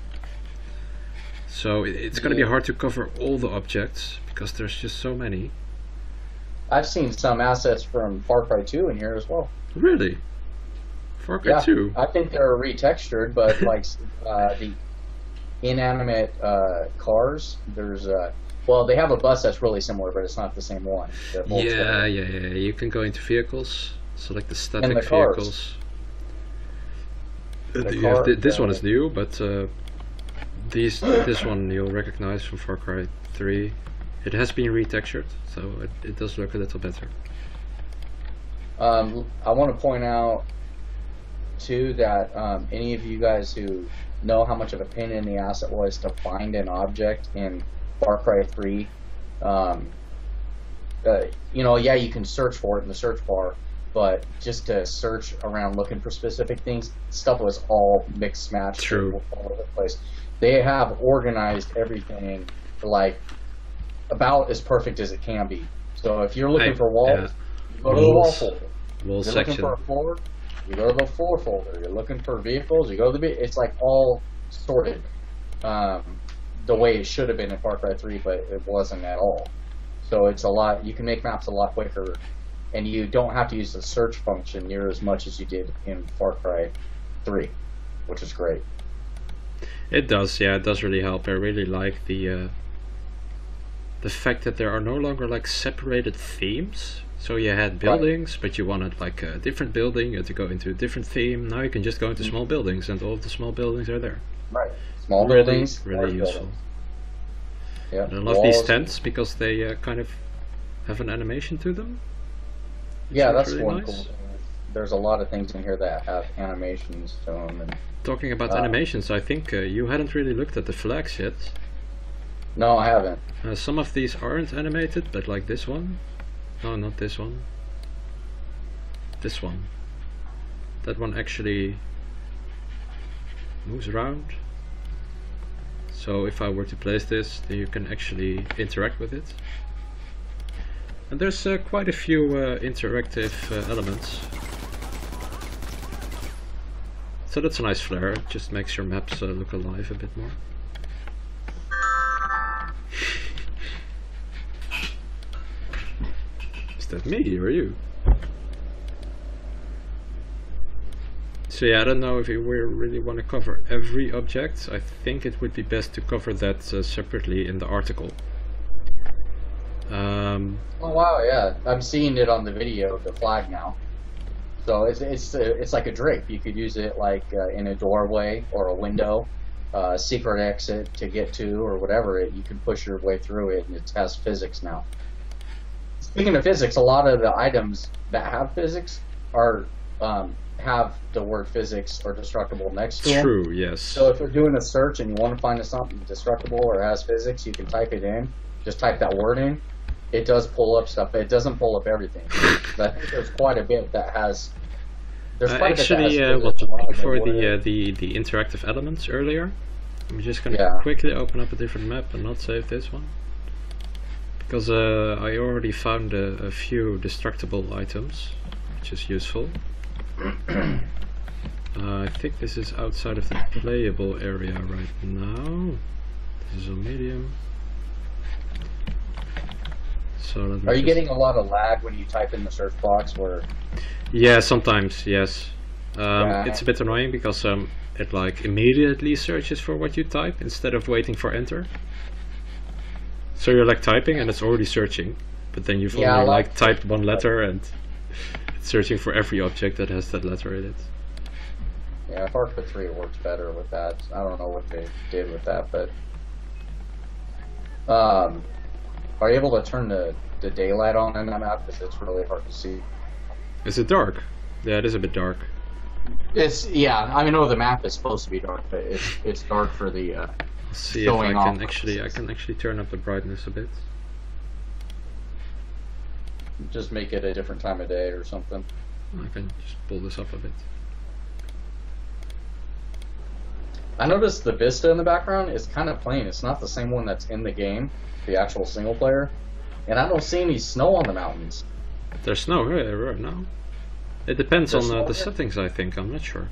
So it's going to be hard to cover all the objects because there's just so many.
I've seen some assets from Far Cry 2 in here as well.
Really? Far Cry 2?
I think they're retextured, but like the inanimate cars, there's well, they have a bus that's really similar, but it's not the same one.
Yeah. You can go into vehicles, select the static vehicles. This one is new, but this one you'll recognize from Far Cry 3. It has been retextured, so it does look a little better.
I want to point out too that any of you guys who know how much of a pain in the ass it was to find an object in Far Cry 3, you know, yeah, you can search for it in the search bar, but just to search around looking for specific things, stuff was all mixed matched all over the place. They have organized everything like about as perfect as it can be. So if you're looking for walls, you go to the wall folder.
Wall
If you're
section.
looking for a floor, you go to the floor folder. You're looking for vehicles, you go to the it's like all sorted the way it should have been in Far Cry 3, but it wasn't at all. So it's a lot, you can make maps a lot quicker, and you don't have to use the search function near as much as you did in Far Cry 3, which is great.
It does, yeah, it does really help. I really like the fact that there are no longer like separated themes. So you had buildings, but you wanted like a different building, you had to go into a different theme. Now you can just go into small buildings, and all of the small buildings are there.
Right. Small buildings,
really useful.
Yeah.
And I love these tents because they kind of have an animation to them.
Yeah, that's
really
one
nice.
cool thing. There's a lot of things in here that have animations to them. And
talking about animations, I think you hadn't really looked at the flags yet.
No, I haven't.
Some of these aren't animated, but like this one. No, not this one. This one. That one actually moves around. So if I were to place this, then you can actually interact with it. And there's quite a few interactive elements. So that's a nice flare, it just makes your maps look alive a bit more. Is that me or you? So yeah, I don't know if we really want to cover every object. I think it would be best to cover that separately in the article.
Oh wow, yeah, I'm seeing it on the video, the flag now. So it's like a drape. You could use it like in a doorway or a window, secret exit to get to or whatever. You can push your way through it, and it has physics now. Speaking of physics, a lot of the items that have physics are have the word physics or destructible next to them.
True, yes.
So if you're doing a search and you want to find something destructible or has physics, you can type it in. Just type that word in. It does pull up stuff, but it doesn't pull up everything. But I think there's quite a bit that has.
Actually, well, for the interactive elements earlier, I'm just going to quickly open up a different map and not save this one. Because I already found a few destructible items, which is useful. I think this is outside of the playable area right now. This is on medium. So let me
Are you getting a lot of lag when you type in the search box? Where?
Yeah, sometimes, yes.
Yeah.
It's a bit annoying because it like immediately searches for what you type instead of waiting for enter. So you're like typing and it's already searching, but then you've only like typed one letter and it's searching for every object that has that letter in it.
Yeah, Far Cry 3 works better with that. I don't know what they did with that, but are you able to turn the daylight on in that map? Because it's really hard to see.
Is it dark? Yeah, it is a bit dark.
Yeah. I know the map is supposed to be dark, but it's dark for the.
Let's see if I can actually turn up the brightness a bit.
Just make it a different time of day or something.
I can just pull this up a bit.
I noticed the vista in the background is kind of plain. It's not the same one that's in the game, the actual single player. And I don't see any snow on the mountains.
There's snow right now. It depends on the
here?
settings, I think. I'm not sure.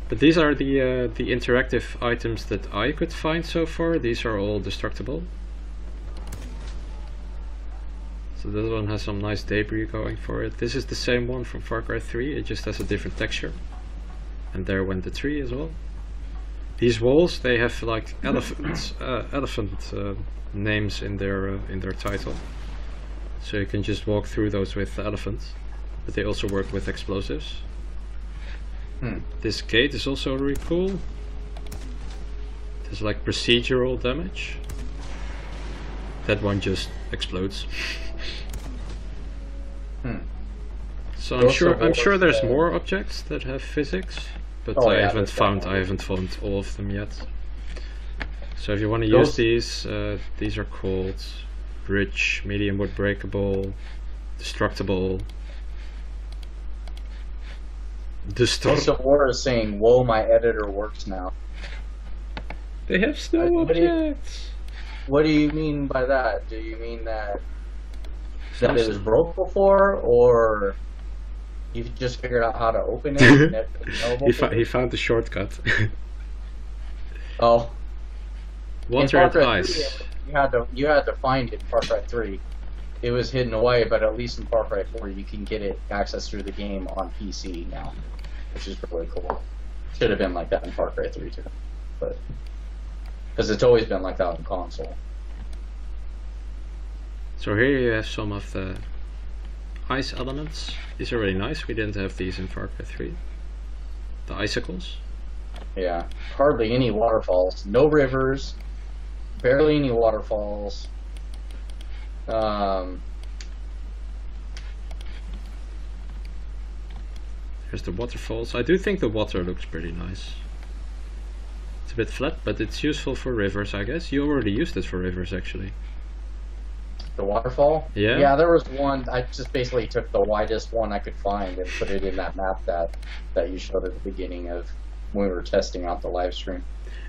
But these are the interactive items that I could find so far. These are all destructible. So this one has some nice debris going for it. This is the same one from Far Cry 3. It just has a different texture. And there went the tree as well. These walls, they have like elephant names in their title. So you can just walk through those with the elephants. But they also work with explosives. This gate is also really cool. There's like procedural damage. That one just explodes. So I'm sure there's more objects that have physics, but I haven't found all of them yet. So if you want to use these are called rich, medium wood breakable, destructible.
Most of War is saying, "Whoa, my editor works now."
They have snow objects.
What do you mean by that? Do you mean that it was broke before, or you just figured out how to open it?
He found the shortcut.
Oh.
Water and ice.
3, you had to find it in Far Cry 3. It was hidden away, but at least in Far Cry 4 you can get it access through the game on PC now, which is really cool. Should have been like that in Far Cry 3 too, but because it's always been like that on console.
So here you have some of the ice elements. These are really nice. We didn't have these in Far Cry 3. The icicles.
Yeah, hardly any waterfalls. No rivers. Barely any waterfalls.
Here's the waterfalls. I do think the water looks pretty nice. It's a bit flat, but it's useful for rivers, I guess. You already used it for rivers, actually.
The waterfall?
Yeah.
Yeah, there was one. I just basically took the widest one I could find and put it in that map that you showed at the beginning of when we were testing out the live stream.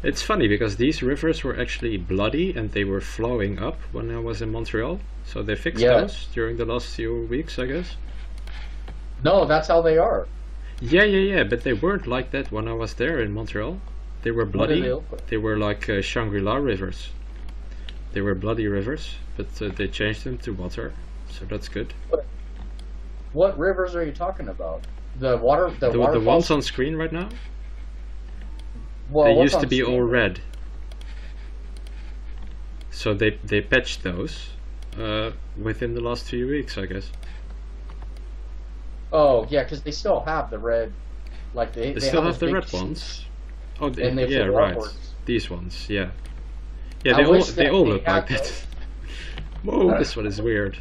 It's funny because these rivers were actually bloody and they were flowing up when I was in Montreal. So they fixed those during the last few weeks, I guess.
No, that's how they are.
Yeah, but they weren't like that when I was there in Montreal. They were bloody. They were like Shangri-La rivers. They were bloody rivers, but they changed them to water, so that's good.
What rivers are you talking about? The
ones on screen right now?
Well,
they used to be all red. So they patched those within the last few weeks, I guess.
Oh yeah, because they still have the red, like they
still have the red ones. Oh, yeah, right. These ones, yeah. Yeah, they all look like that. Whoa, this one is weird.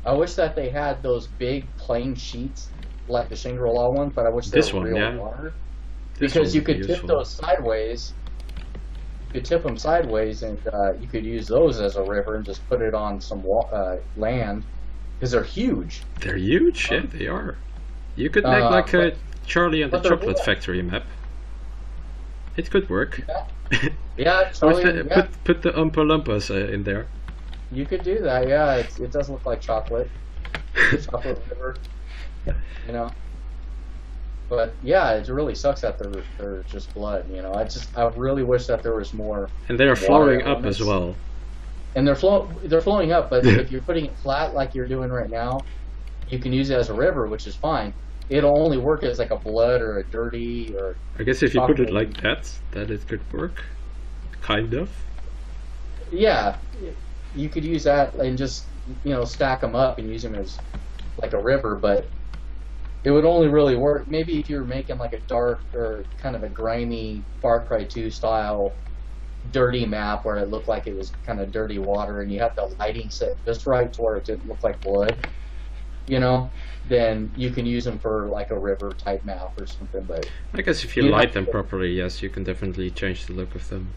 I wish that they had those big plain sheets like the Shangri-La one, but I wish they were real water. Because you could tip those sideways. You could tip them sideways, and you could use those as a river and just put it on some land. Because they're huge.
They're huge, yeah, they are. You could make like a Charlie and the Chocolate Factory map. It could work.
Yeah, Charlie,
put the Oompa Loompas in there.
You could do that, yeah. It does look like chocolate. chocolate river, you know. But yeah, it really sucks that they're just blood, you know. I really wish that there was more.
And they're flowing up as well.
And they're flowing up, but if you're putting it flat like you're doing right now, you can use it as a river, which is fine. It'll only work as like a blood or a dirty or.
I guess if you put it like that, then it could work, kind of.
Yeah, you could use that and just stack them up and use them as like a river, but it would only really work maybe if you're making like a dark or kind of a grimy Far Cry 2 style dirty map where it looked like it was kind of dirty water and you have the lighting set just right to where it didn't look like blood, then you can use them for like a river type map or something. But
I guess if you light them properly, yes, you can definitely change the look of them.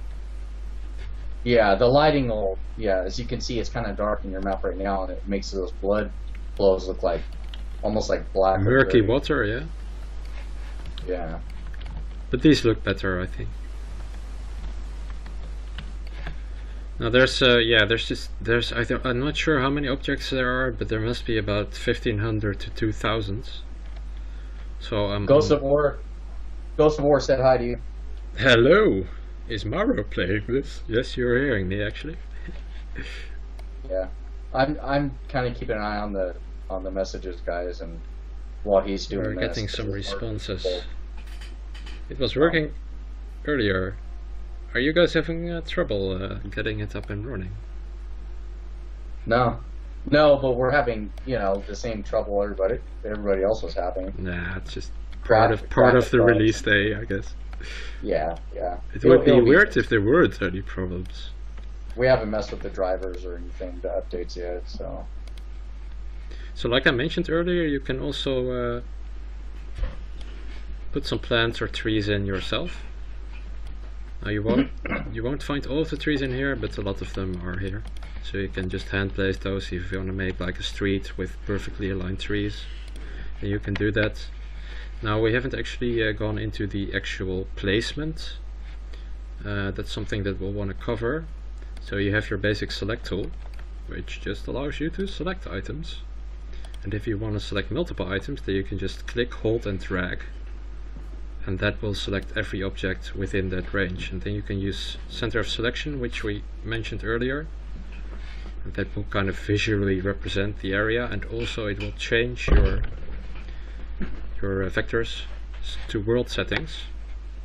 Yeah, the lighting will, as you can see, it's kind of dark in your map right now, and it makes those blood flows look like almost like black.
Murky water, yeah.
Yeah.
But these look better, I think. Now there's I'm not sure how many objects there are, but there must be about 1,500 to 2,000. So
Ghost of War said hi to you.
Hello. Is Maro playing this? Yes, you're hearing me actually.
Yeah, I'm kind of keeping an eye on the messages, guys, and what he's doing.
We're getting some responses. It was working earlier. Are you guys having trouble getting it up and running?
No, but we're having the same trouble everybody else was having.
Nah, it's just part of the release day, I guess.
Yeah.
It would be weird if there weren't any problems.
We haven't messed with the drivers or anything, the updates yet, so.
So like I mentioned earlier, you can also put some plants or trees in yourself. Now you won't find all of the trees in here, but a lot of them are here. So you can just hand place those if you want to make like a street with perfectly aligned trees. And you can do that. Now we haven't actually gone into the actual placement. That's something that we'll want to cover. So you have your basic select tool, which just allows you to select items. And if you want to select multiple items, then you can just click, hold and drag. And that will select every object within that range. And then you can use center of selection, which we mentioned earlier. And that will kind of visually represent the area, and also it will change your vectors to world settings.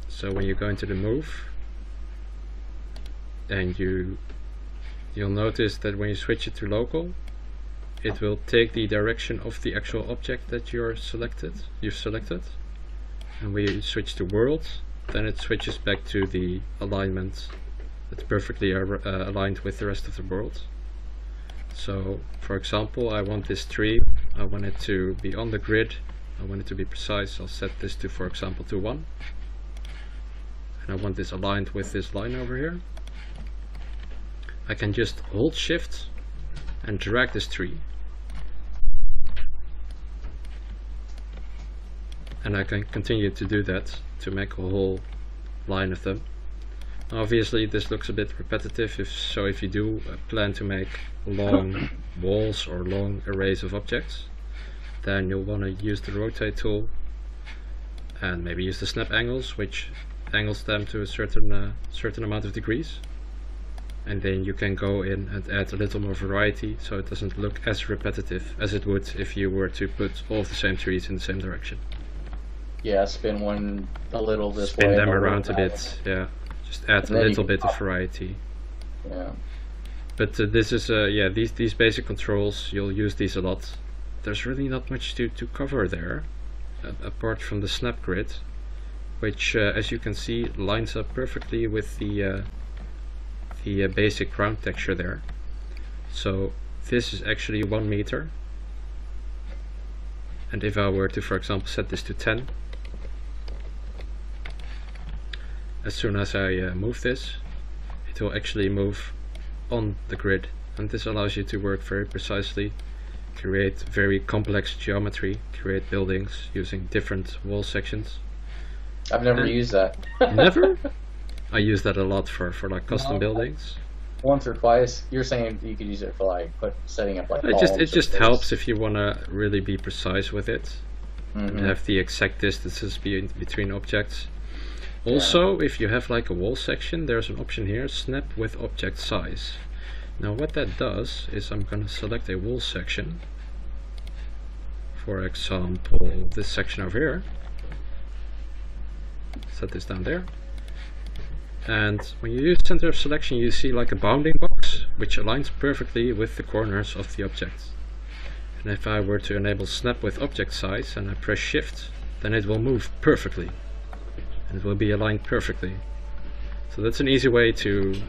So when you go into the move, and you'll notice that when you switch it to local, it will take the direction of the actual object that you've selected. And when you switch to world, then it switches back to the alignment that's perfectly aligned with the rest of the world. So for example, I want this tree, I want it to be on the grid, I want it to be precise. I'll set this to, for example, to 1. And I want this aligned with this line over here. I can just hold shift and drag this tree. And I can continue to do that to make a whole line of them. Obviously this looks a bit repetitive, if you do plan to make long walls or long arrays of objects, then you'll want to use the rotate tool and maybe use the snap angles, which angles them to a certain amount of degrees. And then you can go in and add a little more variety, so it doesn't look as repetitive as it would if you were to put all of the same trees in the same direction.
Yeah, spin one a little this way.
Spin them around a bit, yeah. Just add a little bit of variety.
Yeah.
But this is, these basic controls, you'll use these a lot. There's really not much to cover there, apart from the snap grid, which, as you can see, lines up perfectly with the basic ground texture there. So this is actually 1 meter, and if I were to, for example, set this to 10, as soon as I move this, it will actually move on the grid, and this allows you to work very precisely, create very complex geometry, create buildings using different wall sections.
I've never used that.
Never? I use that a lot for like custom buildings.
once or twice. You're saying you could use it for like setting up like
it just helps if you want to really be precise with it and have the exact distances between objects. Also, if you have like a wall section, there's an option here, snap with object size. Now what that does is I'm going to select a wall section, for example this section over here, set this down there, and when you use center of selection you see like a bounding box which aligns perfectly with the corners of the object. And if I were to enable snap with object size and I press shift, then it will move perfectly and it will be aligned perfectly. So that's an easy way to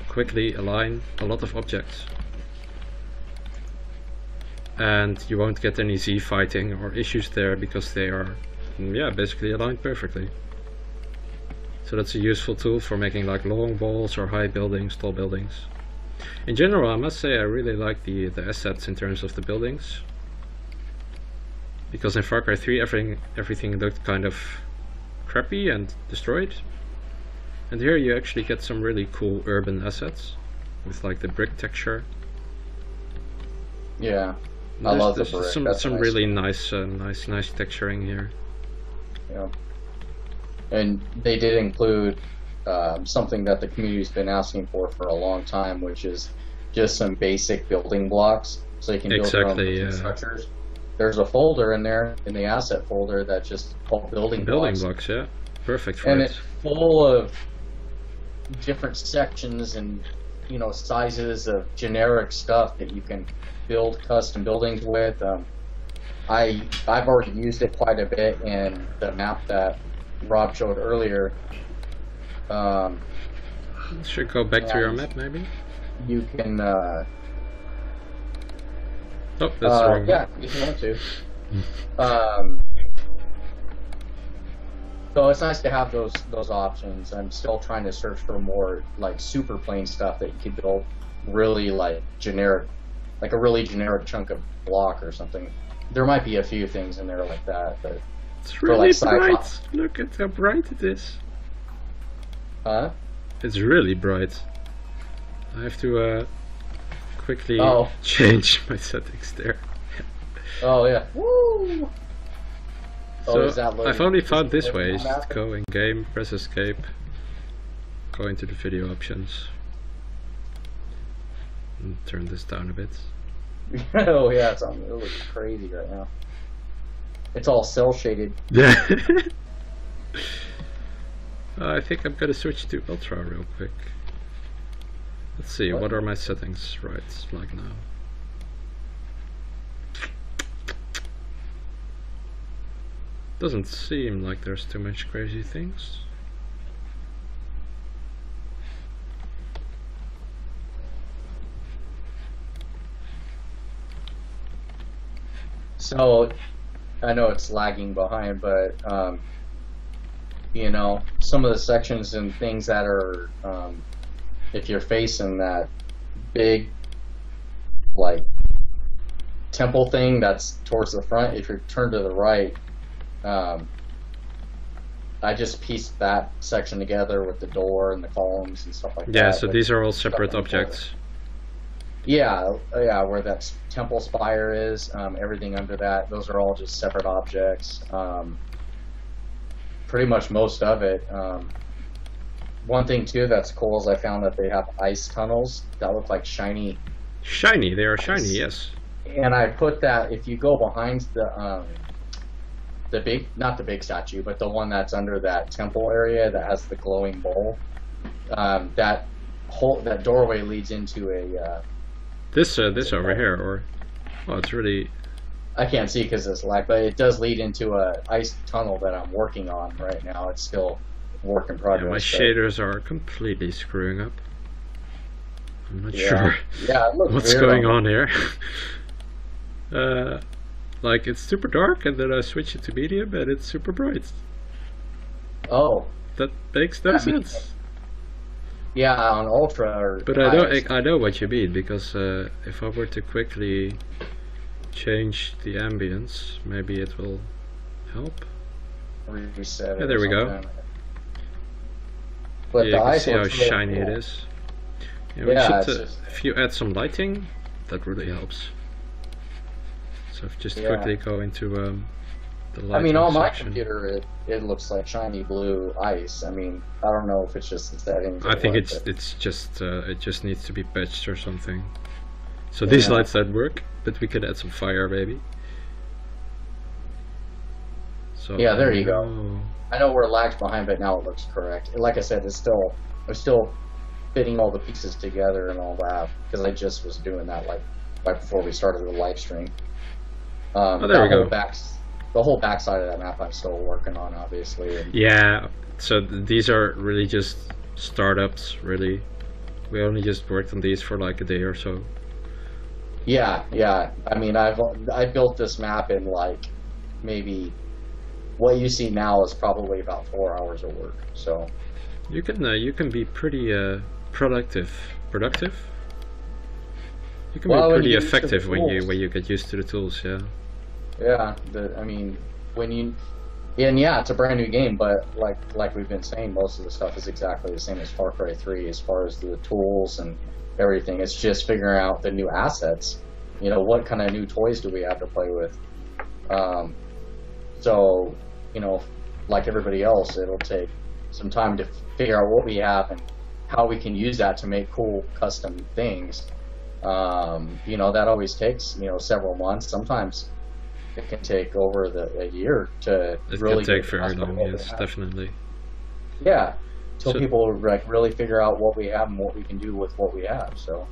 quickly align a lot of objects, and you won't get any Z fighting or issues there because they are basically aligned perfectly. So that's a useful tool for making like long walls or high buildings, tall buildings. In general, I must say I really like the assets in terms of the buildings, because in Far Cry 3 everything looked kind of crappy and destroyed, and here you actually get some really cool urban assets with like the brick texture.
Yeah, I love the brick.
Some nice. Really nice texturing here.
Yeah, and they did include something that the community's been asking for a long time, which is just some basic building blocks, so you can build your own structures. There's a folder in there, in the asset folder, that's just called building blocks.
Yeah, perfect for
and
it.
It's full of different sections and sizes of generic stuff that you can build custom buildings with. I've already used it quite a bit in the map that Rob showed earlier.
Should go back to your map, maybe?
You can
oh, that's wrong.
Yeah, if you want to. So it's nice to have those options. I'm still trying to search for more like super plain stuff that you could build really like generic, like a really generic chunk of block or something. There might be a few things in there like that, but
it's really bright. Look at how bright it is.
Huh?
It's really bright. I have to quickly change my settings there.
Oh yeah. Woo!
So I've only found this way. Just go in game, press escape, go into the video options, and turn this down a bit.
Oh yeah, it looks crazy right now. It's all cell shaded.
Yeah. I think I'm gonna switch to ultra real quick. Let's see, what are my settings like now? Doesn't seem like there's too much crazy things.
So, I know it's lagging behind, but some of the sections and things that are, if you're facing that big, like, temple thing that's towards the front, if you turn to the right, I just pieced that section together with the door and the columns and stuff like that.
Yeah, so these are all separate objects.
Yeah, where that temple spire is, everything under that, those are all just separate objects. Pretty much most of it. One thing too that's cool is I found that they have ice tunnels that look like shiny.
Shiny, they are shiny, yes.
And I put that, if you go behind the big, not the big statue, but the one that's under that temple area that has the glowing bowl, that doorway leads into a
this over here, or it's really,
I can't see because it's light, but it does lead into a ice tunnel that I'm working on right now. It's still work in progress.
Yeah, my shaders are completely screwing up. I'm not sure what's going on here. Like, it's super dark, and then I switch it to medium, and it's super bright.
Oh,
that makes no sense.
Yeah, on ultra.
But I know what you mean, because if I were to quickly change the ambience, maybe it will help.
Reset it.
Yeah, there we go.
But
yeah, you can see how shiny it is. Yeah, if you add some lighting, that really helps. So just quickly go into the lighting
I mean, on my
section.
computer, it looks like shiny blue ice. I mean, I don't know if it's just the settings.
I think it's just it just needs to be patched or something. So these lights don't work, but we could add some fire, maybe. So
yeah, there you go. I know we're lagged behind, but now it looks correct. Like I said, I'm still fitting all the pieces together and all that, because I just was doing that like right before we started the live stream.
Oh, there we go.
The whole backside of that map I'm still working on, obviously. And
yeah, so these are really just startups, really. We only just worked on these for like a day or so.
Yeah. I mean, I built this map in like maybe what you see now is probably about 4 hours of work. So
you can be pretty productive. You can be pretty effective when you get used to the tools.
Yeah, I mean, it's a brand new game, but like we've been saying, most of the stuff is exactly the same as Far Cry 3 as far as the tools and everything. It's just figuring out the new assets. You know, what kind of new toys do we have to play with? So, you know, like everybody else, it'll take some time to figure out what we have and how we can use that to make cool custom things. You know, that always takes, you know, several months. Sometimes it can take over a year to really.
It can take very long, yes, definitely.
Yeah, till people like really figure out what we have and what we can do with what we have. So,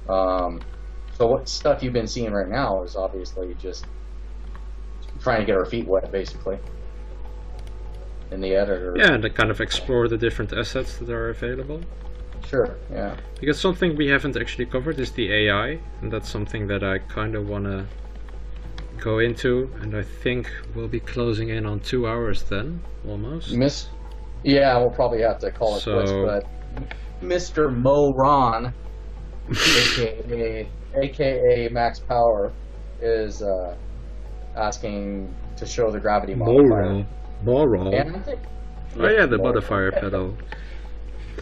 so what stuff you've been seeing right now is obviously just trying to get our feet wet, basically, in the editor.
Yeah, and to kind of explore the different assets that are available.
Sure, yeah.
Because something we haven't actually covered is the AI, and that's something that I kind of want to go into, and I think we'll be closing in on 2 hours then, almost.
Yeah, we'll probably have to call it quits, but Mr. Moron, aka Max Power, is asking to show the gravity modifier.
Moron. Oh yeah, the modifier pedal.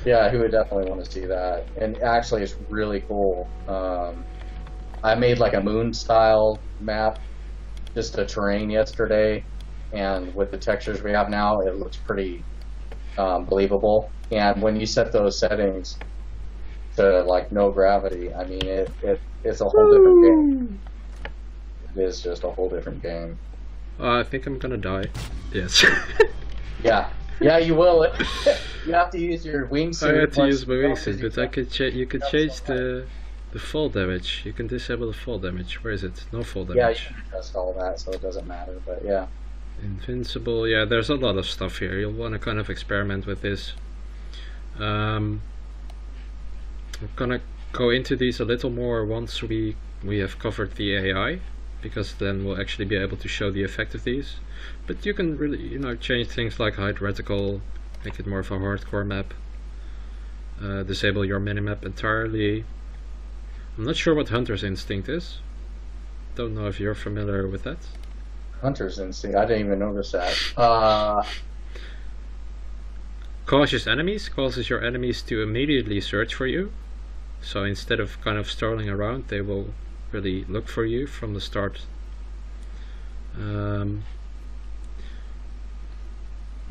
Yeah, he would definitely want to see that. And actually, it's really cool. I made like a moon style map, just a terrain yesterday, and with the textures we have now, it looks pretty believable. And when you set those settings to like no gravity, I mean, it's a whole different game. It is just a whole different game.
I think I'm gonna die. Yes.
Yeah, you will. You have to use your wingsuit.
I had to use my wingsuit, but you could change the fall damage. You can disable the fall damage. Where is it? No fall damage.
Yeah, you can adjust all that, so it doesn't matter. But yeah.
Invincible. Yeah, there's a lot of stuff here. You'll want to kind of experiment with this. I'm gonna go into these a little more once we have covered the AI, because then we'll actually be able to show the effect of these. But you can really, you know, change things like hide reticle, make it more of a hardcore map, disable your minimap entirely. I'm not sure what Hunter's Instinct is. Don't know if you're familiar with that.
Hunter's Instinct? I didn't even notice that.
Cautious enemies causes your enemies to immediately search for you. So instead of kind of strolling around, they will really look for you from the start.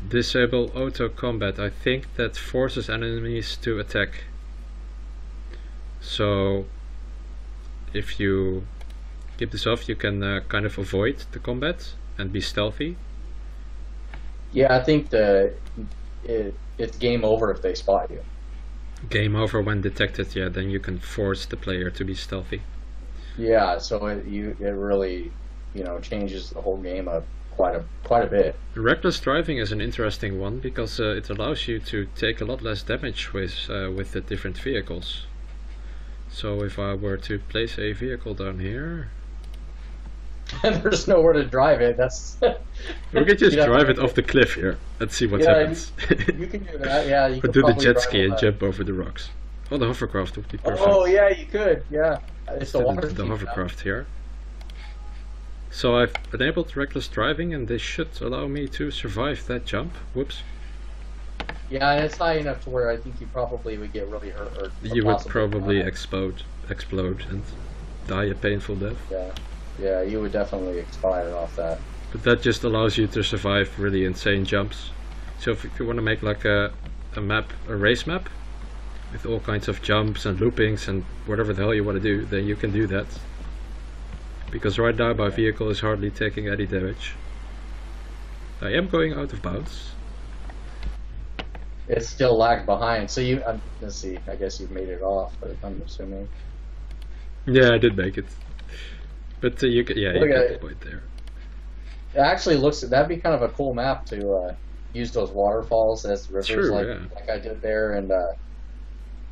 Disable auto combat. I think that forces enemies to attack. So if you keep this off, you can kind of avoid the combat and be stealthy.
Yeah, I think it's game over if they spot you.
Game over when detected. Yeah, then you can force the player to be stealthy.
Yeah, so it really, you know, changes the whole game up quite a bit.
Reckless driving is an interesting one because it allows you to take a lot less damage with the different vehicles. So if I were to place a vehicle down here,
and there's nowhere to drive it, that's
we could just drive it off the cliff here and see what happens.
You can do that, yeah. You
or do the jet ski and jump over the rocks. Oh, the hovercraft would be perfect.
Oh yeah, you could, yeah. It's the
hovercraft here. So I've enabled reckless driving, and this should allow me to survive that jump. Whoops.
Yeah, and it's high enough to where I think you probably would get really hurt. Or
you would probably explode and die a painful death.
Yeah, you would definitely expire off that.
But that just allows you to survive really insane jumps. So if you want to make like a race map, with all kinds of jumps and loopings and whatever the hell you want to do, then you can do that. Because right now my vehicle is hardly taking any damage. I am going out of bounds.
It's still lagged behind, so you, let's see, I guess you've made it off, but I'm assuming.
Yeah, I did make it. But you get the point there.
It actually looks, that'd be kind of a cool map to use those waterfalls as rivers, like I did there, and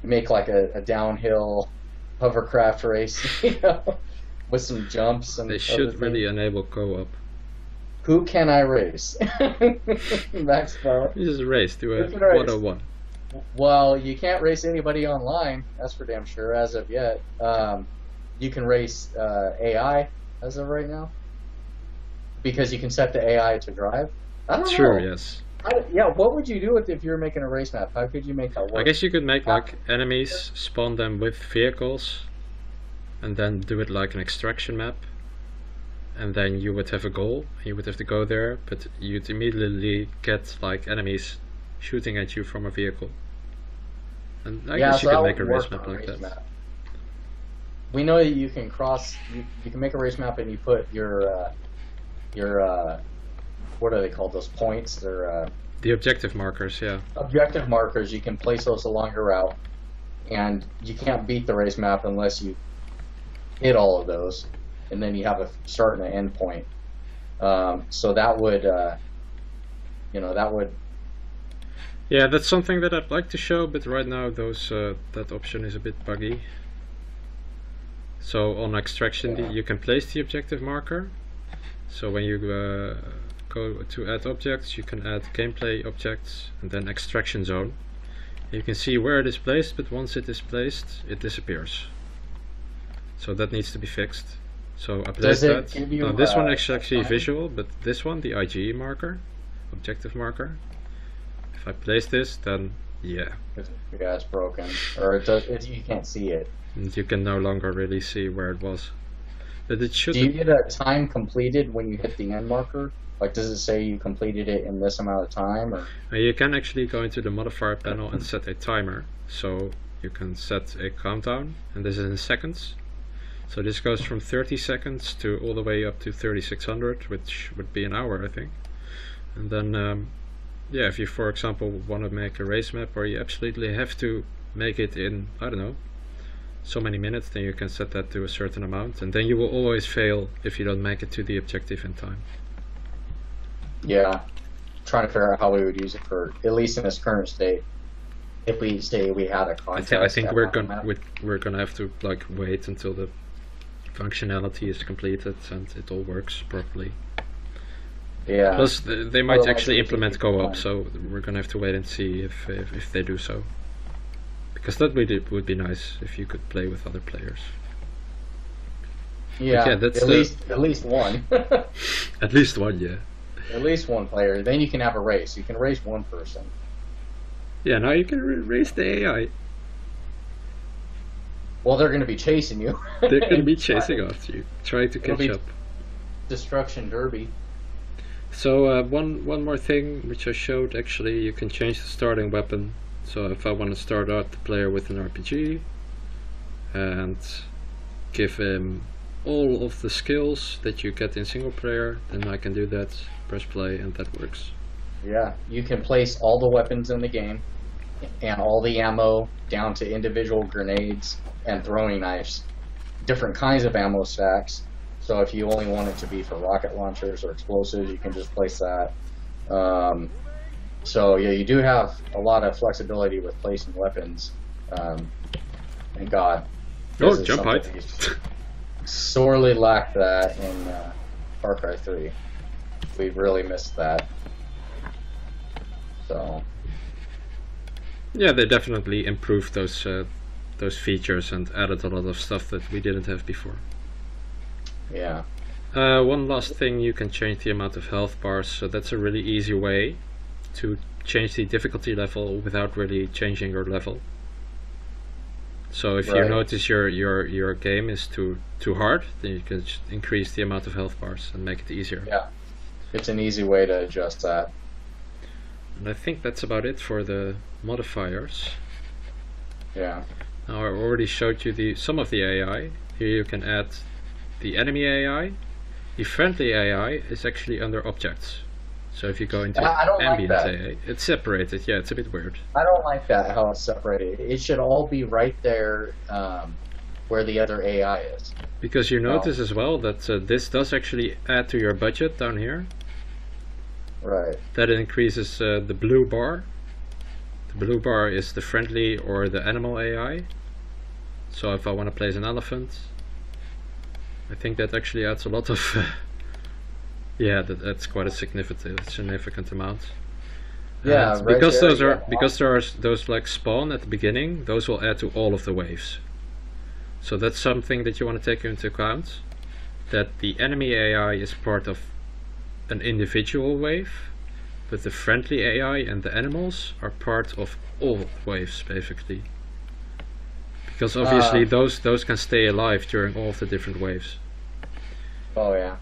make like a downhill hovercraft race, you know, with some jumps and.
They should really enable co-op.
Who can I race? Max Power.
This is a race to a 101.
Well, you can't race anybody online. That's for damn sure. As of yet, you can race AI as of right now because you can set the AI to drive. I don't know.
Sure. Yes.
Yeah. What would you do if you were making a race map? How could you make that work?
I guess you could make like enemies, spawn them with vehicles, and then do it like an extraction map. And then you would have a goal, you would have to go there, but you'd immediately get like enemies shooting at you from a vehicle. And I guess you can make a race map like that.
We know that you can cross, you can make a race map and you put your what are they called, those points? They're
the objective markers, yeah.
Objective markers, you can place those along your route, and you can't beat the race map unless you hit all of those. And then you have a start and an end point. So that would, that would.
Yeah, that's something that I'd like to show, but right now that option is a bit buggy. So on extraction, you can place the objective marker. So when you go to add objects, you can add gameplay objects and then extraction zone. You can see where it is placed, but once it is placed, it disappears. So that needs to be fixed. So I placed that. Now this one is actually visual, but this one, the IGE marker, objective marker. If I place this, then yeah,
it's broken, or you can't see it.
And you can no longer really see where it was. But it should.
Do you get a time completed when you hit the end marker? Like, does it say you completed it in this amount of time? Or?
You can actually go into the modifier panel and set a timer. So you can set a countdown, and this is in seconds. So this goes from 30 seconds to all the way up to 3600, which would be an hour, I think. And then, yeah, if you, for example, want to make a race map where you absolutely have to make it in, I don't know, so many minutes, then you can set that to a certain amount. And then you will always fail if you don't make it to the objective in time.
Yeah, trying to figure out how we would use it for, at least in its current state. If we say we had a contest.
I think we're gonna have to like wait until the functionality is completed and it all works properly.
Yeah.
Plus, they might actually implement co-op, so we're gonna have to wait and see if they do so. Because that would be nice if you could play with other players.
Yeah, that's at least one.
At least one, yeah.
At least one player. Then you can have a race. You can race one person.
Yeah, now you can race the AI.
Well, they're going to be chasing you.
They're going to be chasing after you, trying to catch up.
Destruction Derby.
So one more thing which I showed, actually, you can change the starting weapon. So if I want to start out the player with an RPG and give him all of the skills that you get in single player, then I can do that, press play, and that works.
Yeah, you can place all the weapons in the game and all the ammo down to individual grenades and throwing knives, different kinds of ammo stacks. So if you only want it to be for rocket launchers or explosives, you can just place that. So yeah, you do have a lot of flexibility with placing weapons. And God,
oh, jump height.
Sorely lacked that in Far Cry 3. We've really missed that. So
yeah, they definitely improved those features and added a lot of stuff that we didn't have before.
Yeah.
One last thing, you can change the amount of health bars, so that's a really easy way to change the difficulty level without really changing your level. So if you notice your game is too hard, then you can just increase the amount of health bars and make it easier.
Yeah, it's an easy way to adjust that.
And I think that's about it for the modifiers.
Yeah.
Now I already showed you some of the AI. Here you can add the enemy AI. The friendly AI is actually under objects. So if you go into ambient AI, it's separated. Yeah, it's a bit weird.
I don't like that, how it's separated. It should all be right there where the other AI is.
Because you notice as well that this does actually add to your budget down here.
Right.
That increases the blue bar. The blue bar is the friendly or the animal AI. So if I want to place an elephant, I think that actually adds a lot of yeah, that's quite a significant amount.
Yeah,
right, because because there are those like spawn at the beginning, those will add to all of the waves. So that's something that you want to take into account, that the enemy AI is part of an individual wave, but the friendly AI and the animals are part of all waves basically. Because obviously those can stay alive during all of the different waves.
Oh yeah.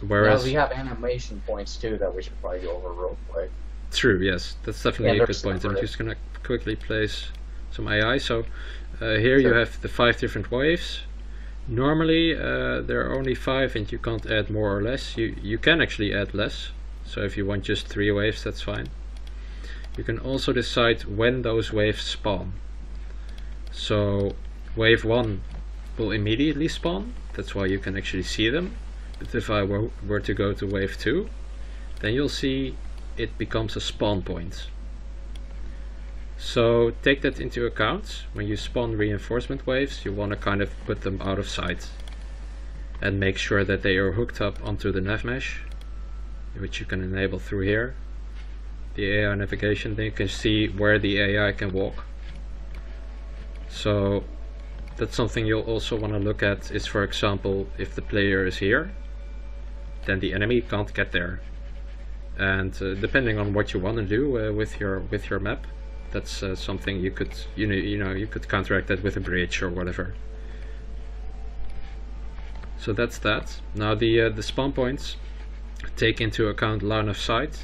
Whereas
we have animation points too that we should probably go over real quick.
True, yes, that's definitely a good point. I'm just gonna quickly place some AI. So here you have the 5 different waves. Normally there are only 5 and you can't add more or less. You can actually add less. So if you want just 3 waves, that's fine. You can also decide when those waves spawn. So wave 1 will immediately spawn. That's why you can actually see them. But if I were to go to wave 2, then you'll see it becomes a spawn point. So take that into account. When you spawn reinforcement waves, you want to kind of put them out of sight and make sure that they are hooked up onto the nav mesh, which you can enable through here. The AI navigation, then you can see where the AI can walk. So that's something you'll also want to look at, is for example, if the player is here, then the enemy can't get there. And depending on what you want to do with your map, that's something you could you could counteract that with a bridge or whatever. So that's that. Now the spawn points take into account line of sight,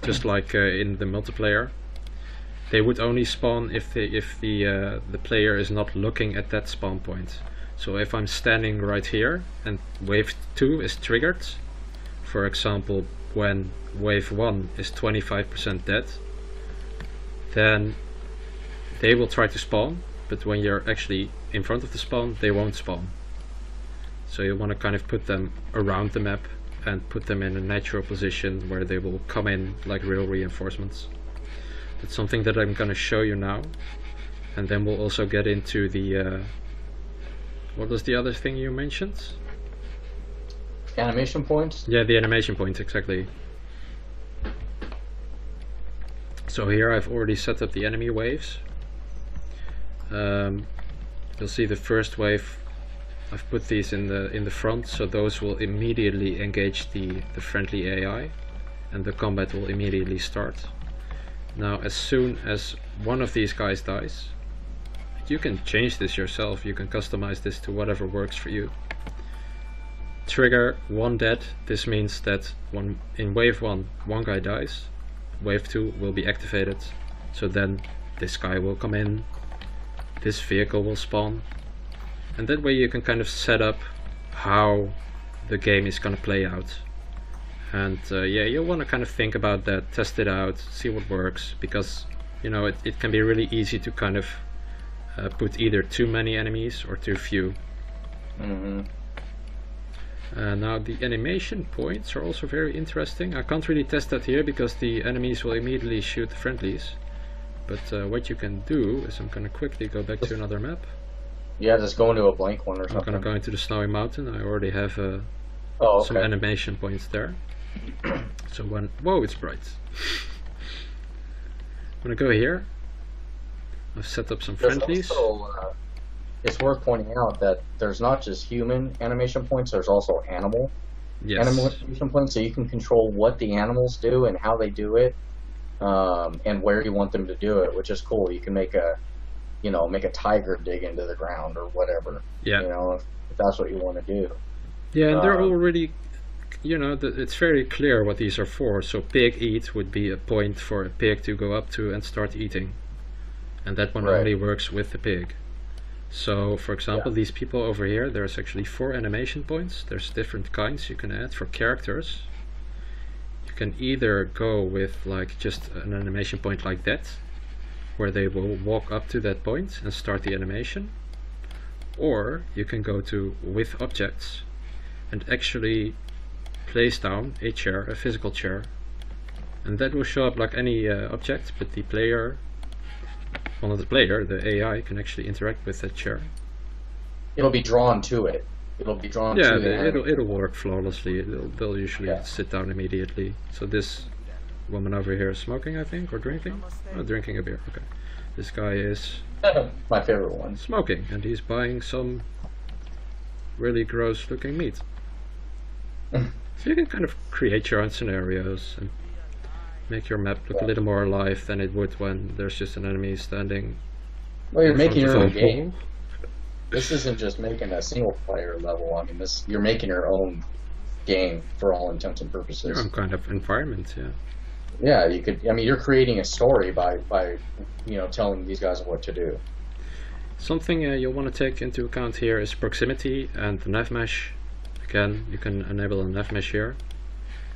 just like in the multiplayer. They would only spawn if the player is not looking at that spawn point. So if I'm standing right here and wave 2 is triggered, for example when wave 1 is 25% dead, then they will try to spawn, but when you're actually in front of the spawn, they won't spawn. So you want to kind of put them around the map and put them in a natural position where they will come in like real reinforcements. That's something that I'm going to show you now, and then we'll also get into the what was the other thing you mentioned?
Animation points?
Yeah, the animation points, exactly. So here I've already set up the enemy waves. You'll see the first wave, I've put these in the front, so those will immediately engage the friendly AI and the combat will immediately start. Now as soon as one of these guys dies, you can change this yourself, you can customize this to whatever works for you. Trigger 1 dead, this means that in wave 1 one guy dies, wave 2 will be activated, so then this guy will come in, this vehicle will spawn, and that way you can kind of set up how the game is going to play out. And yeah, you'll want to kind of think about that, test it out, see what works, because you know it can be really easy to kind of put either too many enemies or too few.
Mm-hmm.
Now the animation points are also very interesting. I can't really test that here because the enemies will immediately shoot the friendlies. But what you can do is I'm going to quickly go back to another map.
Yeah, just go into a blank one or something.
I'm going to go into the Snowy Mountain. I already have some animation points there. So when... Whoa, it's bright. I'm going to go here. I've set up some friendlies.
Also, it's worth pointing out that there's not just human animation points, there's also animal animation points, so you can control what the animals do and how they do it. and where you want them to do it, which is cool. You can make a, make a tiger dig into the ground or whatever.
Yeah.
If that's what you want to do.
Yeah, and they're already, it's very clear what these are for. So pig eat would be a point for a pig to go up to and start eating. And that one only works with the pig. So, for example, these people over here, there's actually 4 animation points. There's different kinds you can add for characters. You can either go with like just an animation point like that, where they will walk up to that point and start the animation. Or you can go to with objects and actually place down a chair, a physical chair. And that will show up like any object, but the player, the AI, can actually interact with that chair.
It'll be drawn to it. It'll be drawn to it.
Yeah, it'll work flawlessly. They'll usually sit down immediately. So this woman over here is smoking, I think, or drinking? Oh, drinking a beer, okay. This guy is...
my favorite one.
Smoking, and he's buying some really gross looking meat. So you can kind of create your own scenarios and make your map look a little more alive than it would when there's just an enemy standing.
Well, you're making your own game. This isn't just making a single player level. I mean, you're making your own game for all intents and purposes.
Your own kind of environment, yeah.
Yeah, you could. I mean, you're creating a story by telling these guys what to do.
Something you'll want to take into account here is proximity and the nav mesh. Again, you can enable a nav mesh here.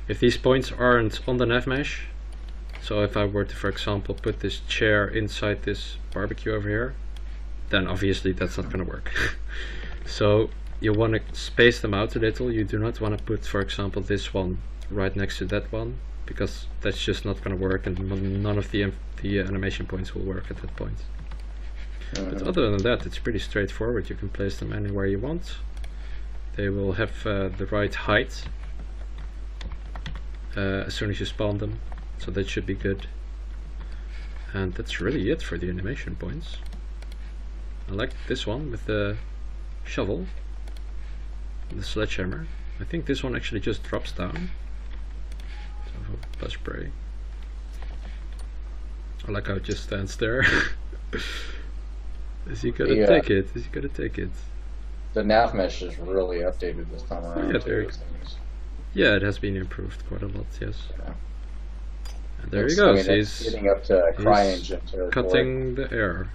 If these points aren't on the nav mesh, so if I were to, for example, put this chair inside this barbecue over here, then obviously that's not going to work. So you want to space them out a little. You do not want to put, for example, this one right next to that one, because that's just not going to work, and none of the animation points will work at that point. But other than that, it's pretty straightforward. You can place them anywhere you want. They will have the right height as soon as you spawn them, so that should be good. And that's really it for the animation points. I like this one with the shovel, the sledgehammer. I think this one actually just drops down. So buzz spray. I like how it just stands there. Is he gonna take it? Is he gonna take it?
The nav mesh is really updated this time around.
Yeah, it has been improved quite a lot, yes.
Yeah.
And there he goes.
He's getting up to CryEngine territory.
Cutting the air.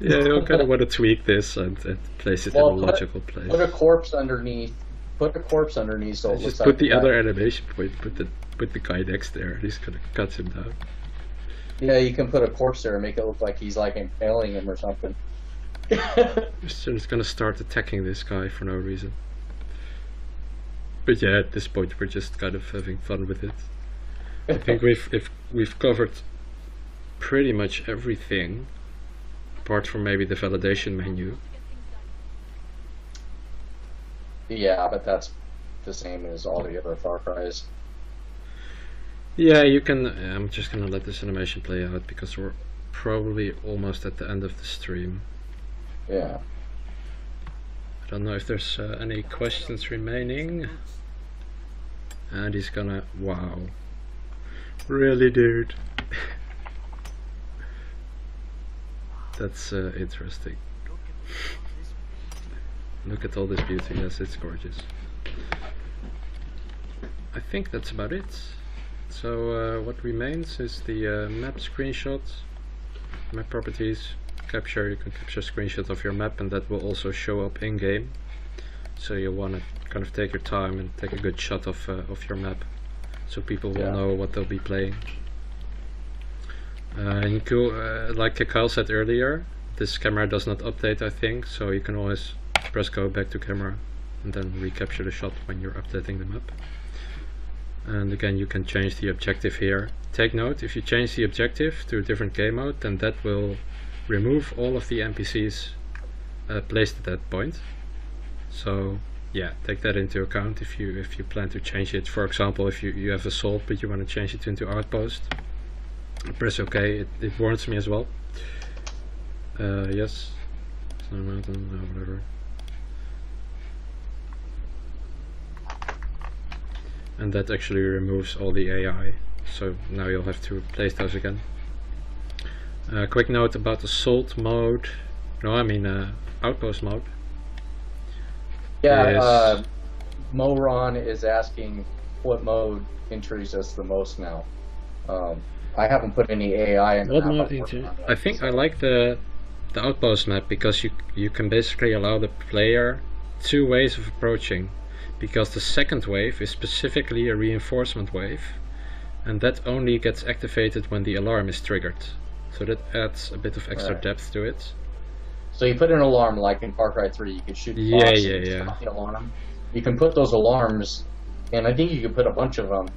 Yeah, you'll kind of want to tweak this and place it in a logical place.
Put a corpse underneath. Put a corpse underneath, so it looks
just put the other animation point. Put the guy next there. He's gonna cut him down.
Yeah, you can put a corpse there and make it look like he's like impaling him or something.
So it's gonna start attacking this guy for no reason. But yeah, at this point we're just kind of having fun with it. I think we've covered pretty much everything, apart from maybe the validation menu.
Yeah, but that's the same as all the other Far Cries.
Yeah, you can. I'm just gonna let this animation play out because we're probably almost at the end of the stream.
Yeah.
I don't know if there's any questions remaining. And he's gonna... Wow. Really, dude? That's interesting. Look at all this beauty. Yes, it's gorgeous. I think that's about it. So what remains is the map screenshot, map properties, capture. You can capture a screenshot of your map, and that will also show up in game. So you want to kind of take your time and take a good shot of your map, so people will know what they'll be playing. And you can, like Kyle said earlier, this camera does not update, I think, so you can always press go back to camera and then recapture the shot when you're updating the map. And again, you can change the objective here. Take note, if you change the objective to a different game mode, then that will remove all of the NPCs placed at that point. So yeah, take that into account if you plan to change it. For example, if you have assault but you want to change it into outpost, press OK. It warns me as well. Yes, mountain, no, whatever. and that actually removes all the AI. So now you'll have to replace those again. Quick note about assault mode. No, I mean outpost mode.
Yeah, Moron is asking what mode intrigues us the most now. I haven't put any AI in the map.
I think I like the outpost map because you can basically allow the player 2 ways of approaching, because the second wave is specifically a reinforcement wave, and that only gets activated when the alarm is triggered. So that adds a bit of extra depth to it.
So you put an alarm like in Far Cry 3, you can shoot the box and stop the alarm. You can put those alarms, and I think you can put a bunch of them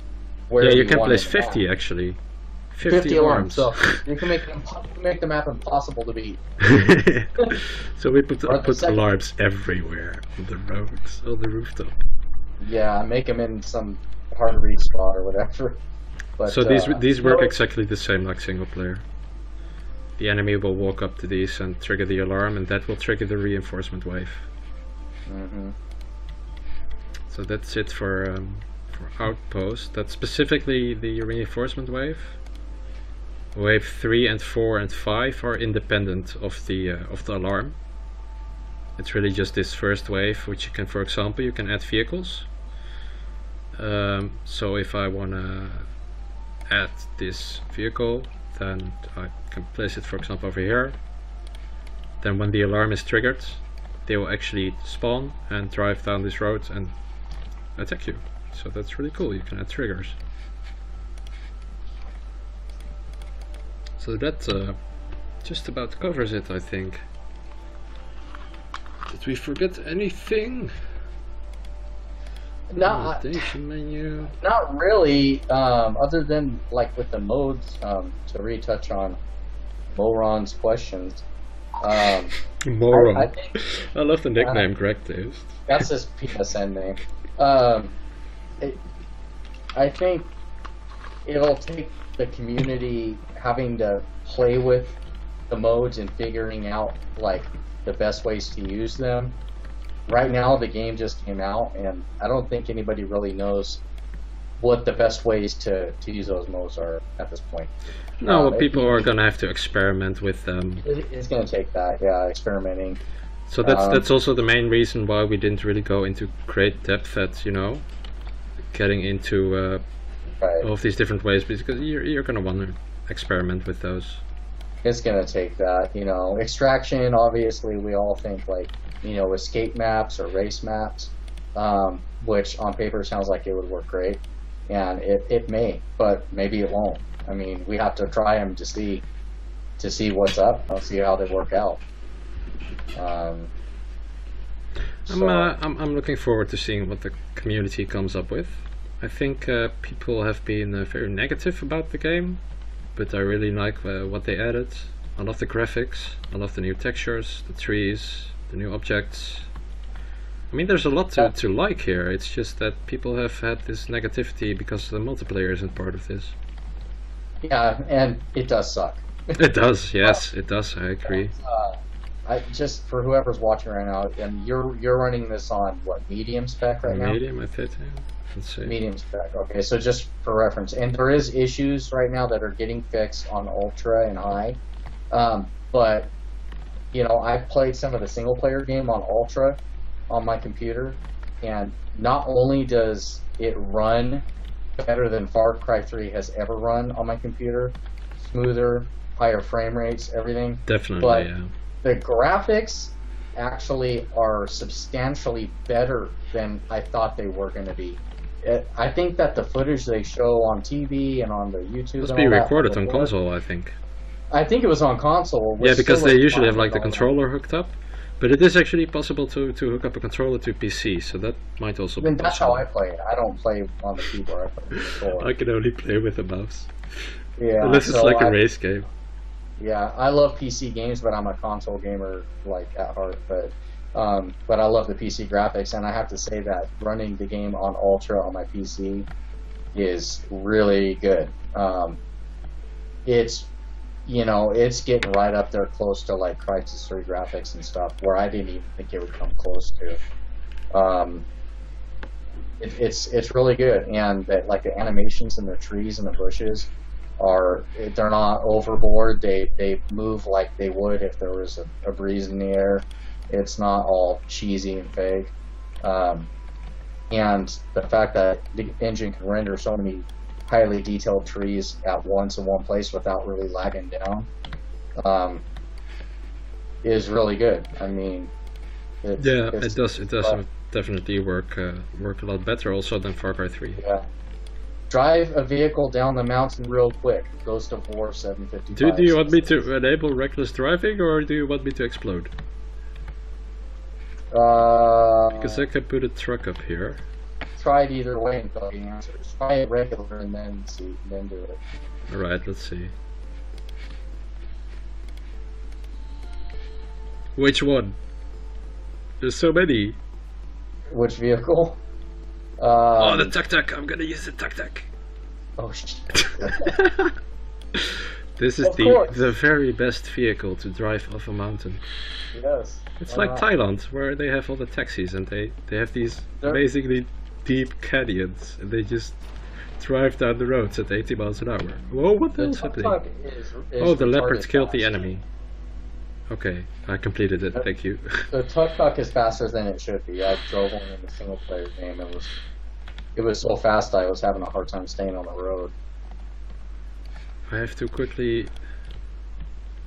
where
you can place 50 actually. 50 alarms.
So you can make the map impossible to beat.
So we put alarms everywhere, on the roads, on the rooftop.
Yeah, make them in some hard to reach spot or whatever. But,
so these work exactly the same like single player. The enemy will walk up to these and trigger the alarm, and that will trigger the reinforcement wave. So that's it for outpost. That's specifically the reinforcement wave. Wave 3 and 4 and 5 are independent of the alarm. It's really just this first wave, which you can, for example, you can add vehicles. So if I want to add this vehicle, then I can place it, for example, over here. Then when the alarm is triggered, they will actually spawn and drive down this road and attack you. So that's really cool. You can add triggers. So that just about covers it, I think. Did we forget anything?
No,
menu.
Not really. Other than like with the modes, to retouch on Moron's questions.
Moron. I love the nickname Greg Davis.
That's his PSN name. I think it'll take the community having to play with the modes and figuring out like the best ways to use them. Right now the game just came out, and I don't think anybody really knows what the best ways to use those modes are at this point.
No, well, people are going to have to experiment with them.
It's going to take that, yeah, experimenting.
So that's also the main reason why we didn't really go into great depth at, you know, getting into all of these different ways, because you're going to want to experiment with those.
It's going to take that, you know. Extraction, obviously, we all think like, you know, escape maps or race maps, which on paper sounds like it would work great, and it may, but maybe it won't. I mean, we have to try them to see what's up. I'll see how they work out.
I'm looking forward to seeing what the community comes up with. I think people have been very negative about the game, but I really like what they added. I love the graphics, I love the new textures, the trees, the new objects. I mean, there's a lot to like here. It's just that people have had this negativity because the multiplayer isn't part of this.
Yeah, and it does suck.
It does, yes, it does. I agree.
I just, for whoever's watching right now, and you're running this on what, medium spec right now?
Medium, I think. Let's see.
Medium spec. Okay, so just for reference, and there is issues right now that are getting fixed on ultra and high, but you know, I've played some of the single player game on ultra on my computer, and not only does it run better than Far Cry 3 has ever run on my computer, smoother, higher frame rates, everything.
Definitely,
but
yeah.
The graphics actually are substantially better than I thought they were going to be. I think that the footage they show on TV and on the YouTube
must be recorded on console, I think.
I think it was on console.
Yeah, because they usually have like the controller hooked up, but it is actually possible to hook up a controller to PC, so that might also be
that's how I play it. I don't play on the keyboard. I play with the controller.
I can only play with a mouse.
Yeah,
unless it's like a race game.
Yeah, I love PC games, but I'm a console gamer like at heart. But I love the PC graphics, and I have to say that running the game on Ultra on my PC is really good. It's, you know, it's getting right up there close to like Crysis 3 graphics and stuff, where I didn't even think it would come close to. It's really good, and that, like, the animations in the trees and the bushes they're not overboard. They move like they would if there was a breeze in the air. It's not all cheesy and fake. And the fact that the engine can render so many highly detailed trees at once in one place without really lagging down is really good. I mean,
it does definitely work a lot better also than Far Cry 3.
Yeah. Drive a vehicle down the mountain real quick. Ghost of War 755.
Do you want me to enable reckless driving, or do you want me to explode? Because I can put a truck up here.
Try it either way until the answers. Try it regular and then do it.
Alright, let's see. Which one? There's so many.
Which vehicle?
Oh, the tuk-tuk! I'm gonna use the tuk-tuk!
Oh shit.
This is the very best vehicle to drive off a mountain.
Yes.
It's like Thailand, where they have all the taxis and they have these amazingly deep canyons, and they just drive down the roads at 80 miles an hour. Whoa, what the hell's happening? Oh, the leopards killed the enemy. Okay, I completed it, thank you.
The tuk-tuk is faster than it should be. I drove one in the single player game. It was so fast I was having a hard time staying on the road.
I have to quickly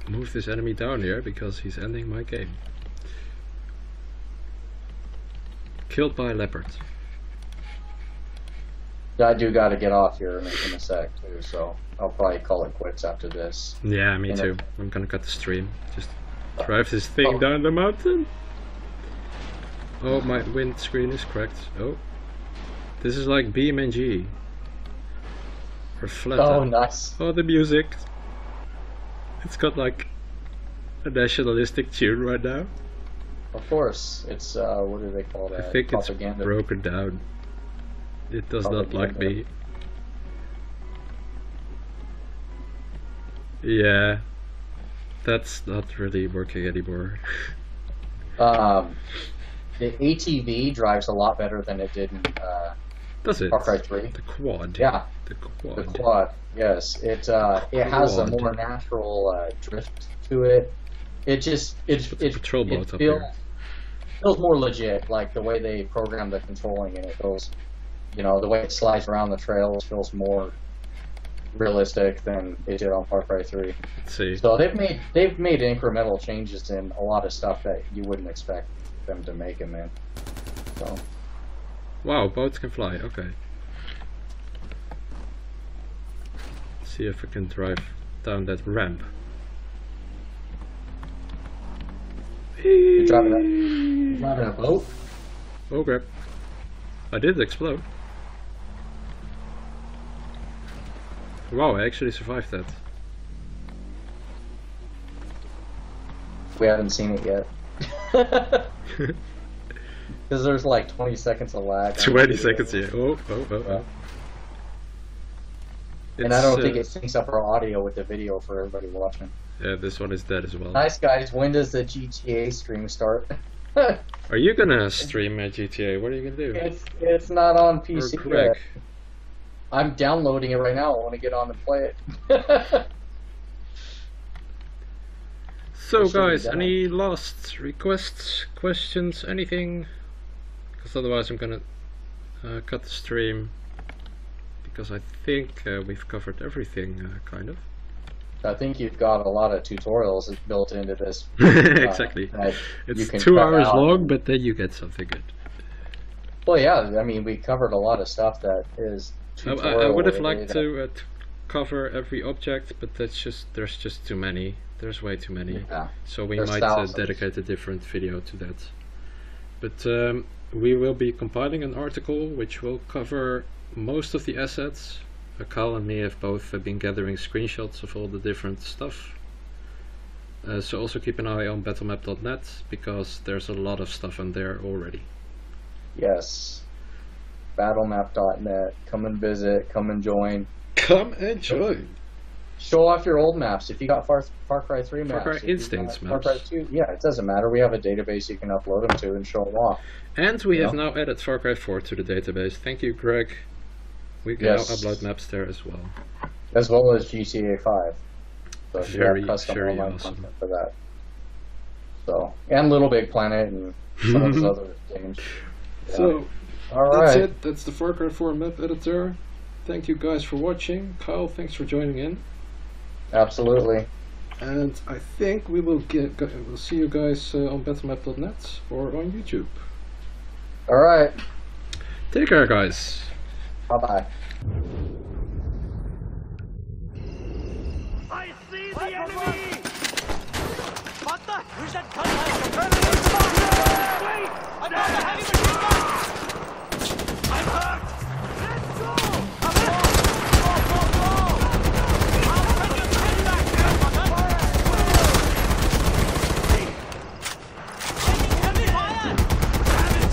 move this enemy down here because he's ending my game. Killed by a leopard.
Yeah, I do gotta get off here in a sec too, so I'll probably call it quits after this.
Yeah, me too. I'm gonna cut the stream. Just drive this thing down the mountain. Oh, my windscreen is cracked. Oh. This is like BeamNG. Or Flatter.
Oh, nice.
Oh, the music. It's got like a nationalistic tune right now.
Of course. It's, what do they call that?
I think propaganda. It's broken down. It does not like me. Yeah. That's not really working anymore.
The ATV drives a lot better than it did in
does it?
Far Cry 3.
The quad.
Yeah.
The quad.
The quad. Yes. It has a more natural drift to it. It feels more legit, like the way they program the controlling, and it feels, the way it slides around the trails feels more realistic than it did on Far Cry 3.
Let's see.
So they've made incremental changes in a lot of stuff that you wouldn't expect them to make in there. So.
Wow, boats can fly. Okay. Let's see if I can drive down that ramp.
You're driving a boat?
Oh crap. I did explode. Wow, I actually survived that.
We haven't seen it yet. Because there's like 20 seconds of lag.
20 seconds, yeah. Oh.
And I don't think it syncs up our audio with the video for everybody watching.
Yeah, this one is dead as well.
Nice, guys. When does the GTA stream start?
Are you gonna stream GTA? What are you gonna do?
It's not on PC yet. I'm downloading it right now. I want to get on and play it.
So guys, any last requests, questions, anything? Because otherwise I'm gonna cut the stream, because I think we've covered everything, kind of.
I think you've got a lot of tutorials built into this.
Exactly. It's 2 hours long, but then you get something good.
Well, yeah, I mean, we covered a lot of stuff that is tutorial.
I would have liked to cover every object, but there's just too many. There's way too many.
Yeah.
So we might dedicate a different video to that. But we will be compiling an article which will cover most of the assets. Akal and me have both been gathering screenshots of all the different stuff. So also keep an eye on battlemap.net, because there's a lot of stuff on there already.
Yes. Battlemap.net. Come and visit. Come and join.
Come and join.
Show off your old maps. If you got Far Cry 3 maps.
Far Cry Instincts maps.
Far Cry 2, yeah, it doesn't matter. We have a database you can upload them to and show them off.
And we have now added Far Cry 4 to the database. Thank you, Greg. We can now upload maps there as well.
As well as GCA 5. So
very
awesome
content
for that. So, and Little Big Planet and some of those other games. Yeah.
So,
that's
it. That's the Far Cry 4 map editor. Thank you guys for watching. Kyle, thanks for joining in.
Absolutely.
And I think we will we'll see you guys on battlemap.net or on YouTube.
All right.
Take care, guys.
Bye-bye.
I see the enemy! What the? Who's that gun? Wait! I found a heavy machine gun! I'm hurt! Let's go! Go, go, go! I'll bring your head back here, Button! Taking heavy fire! Damn it!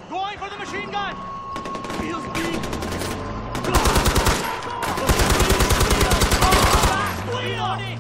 Going for the machine gun! Feels deep! Reloading!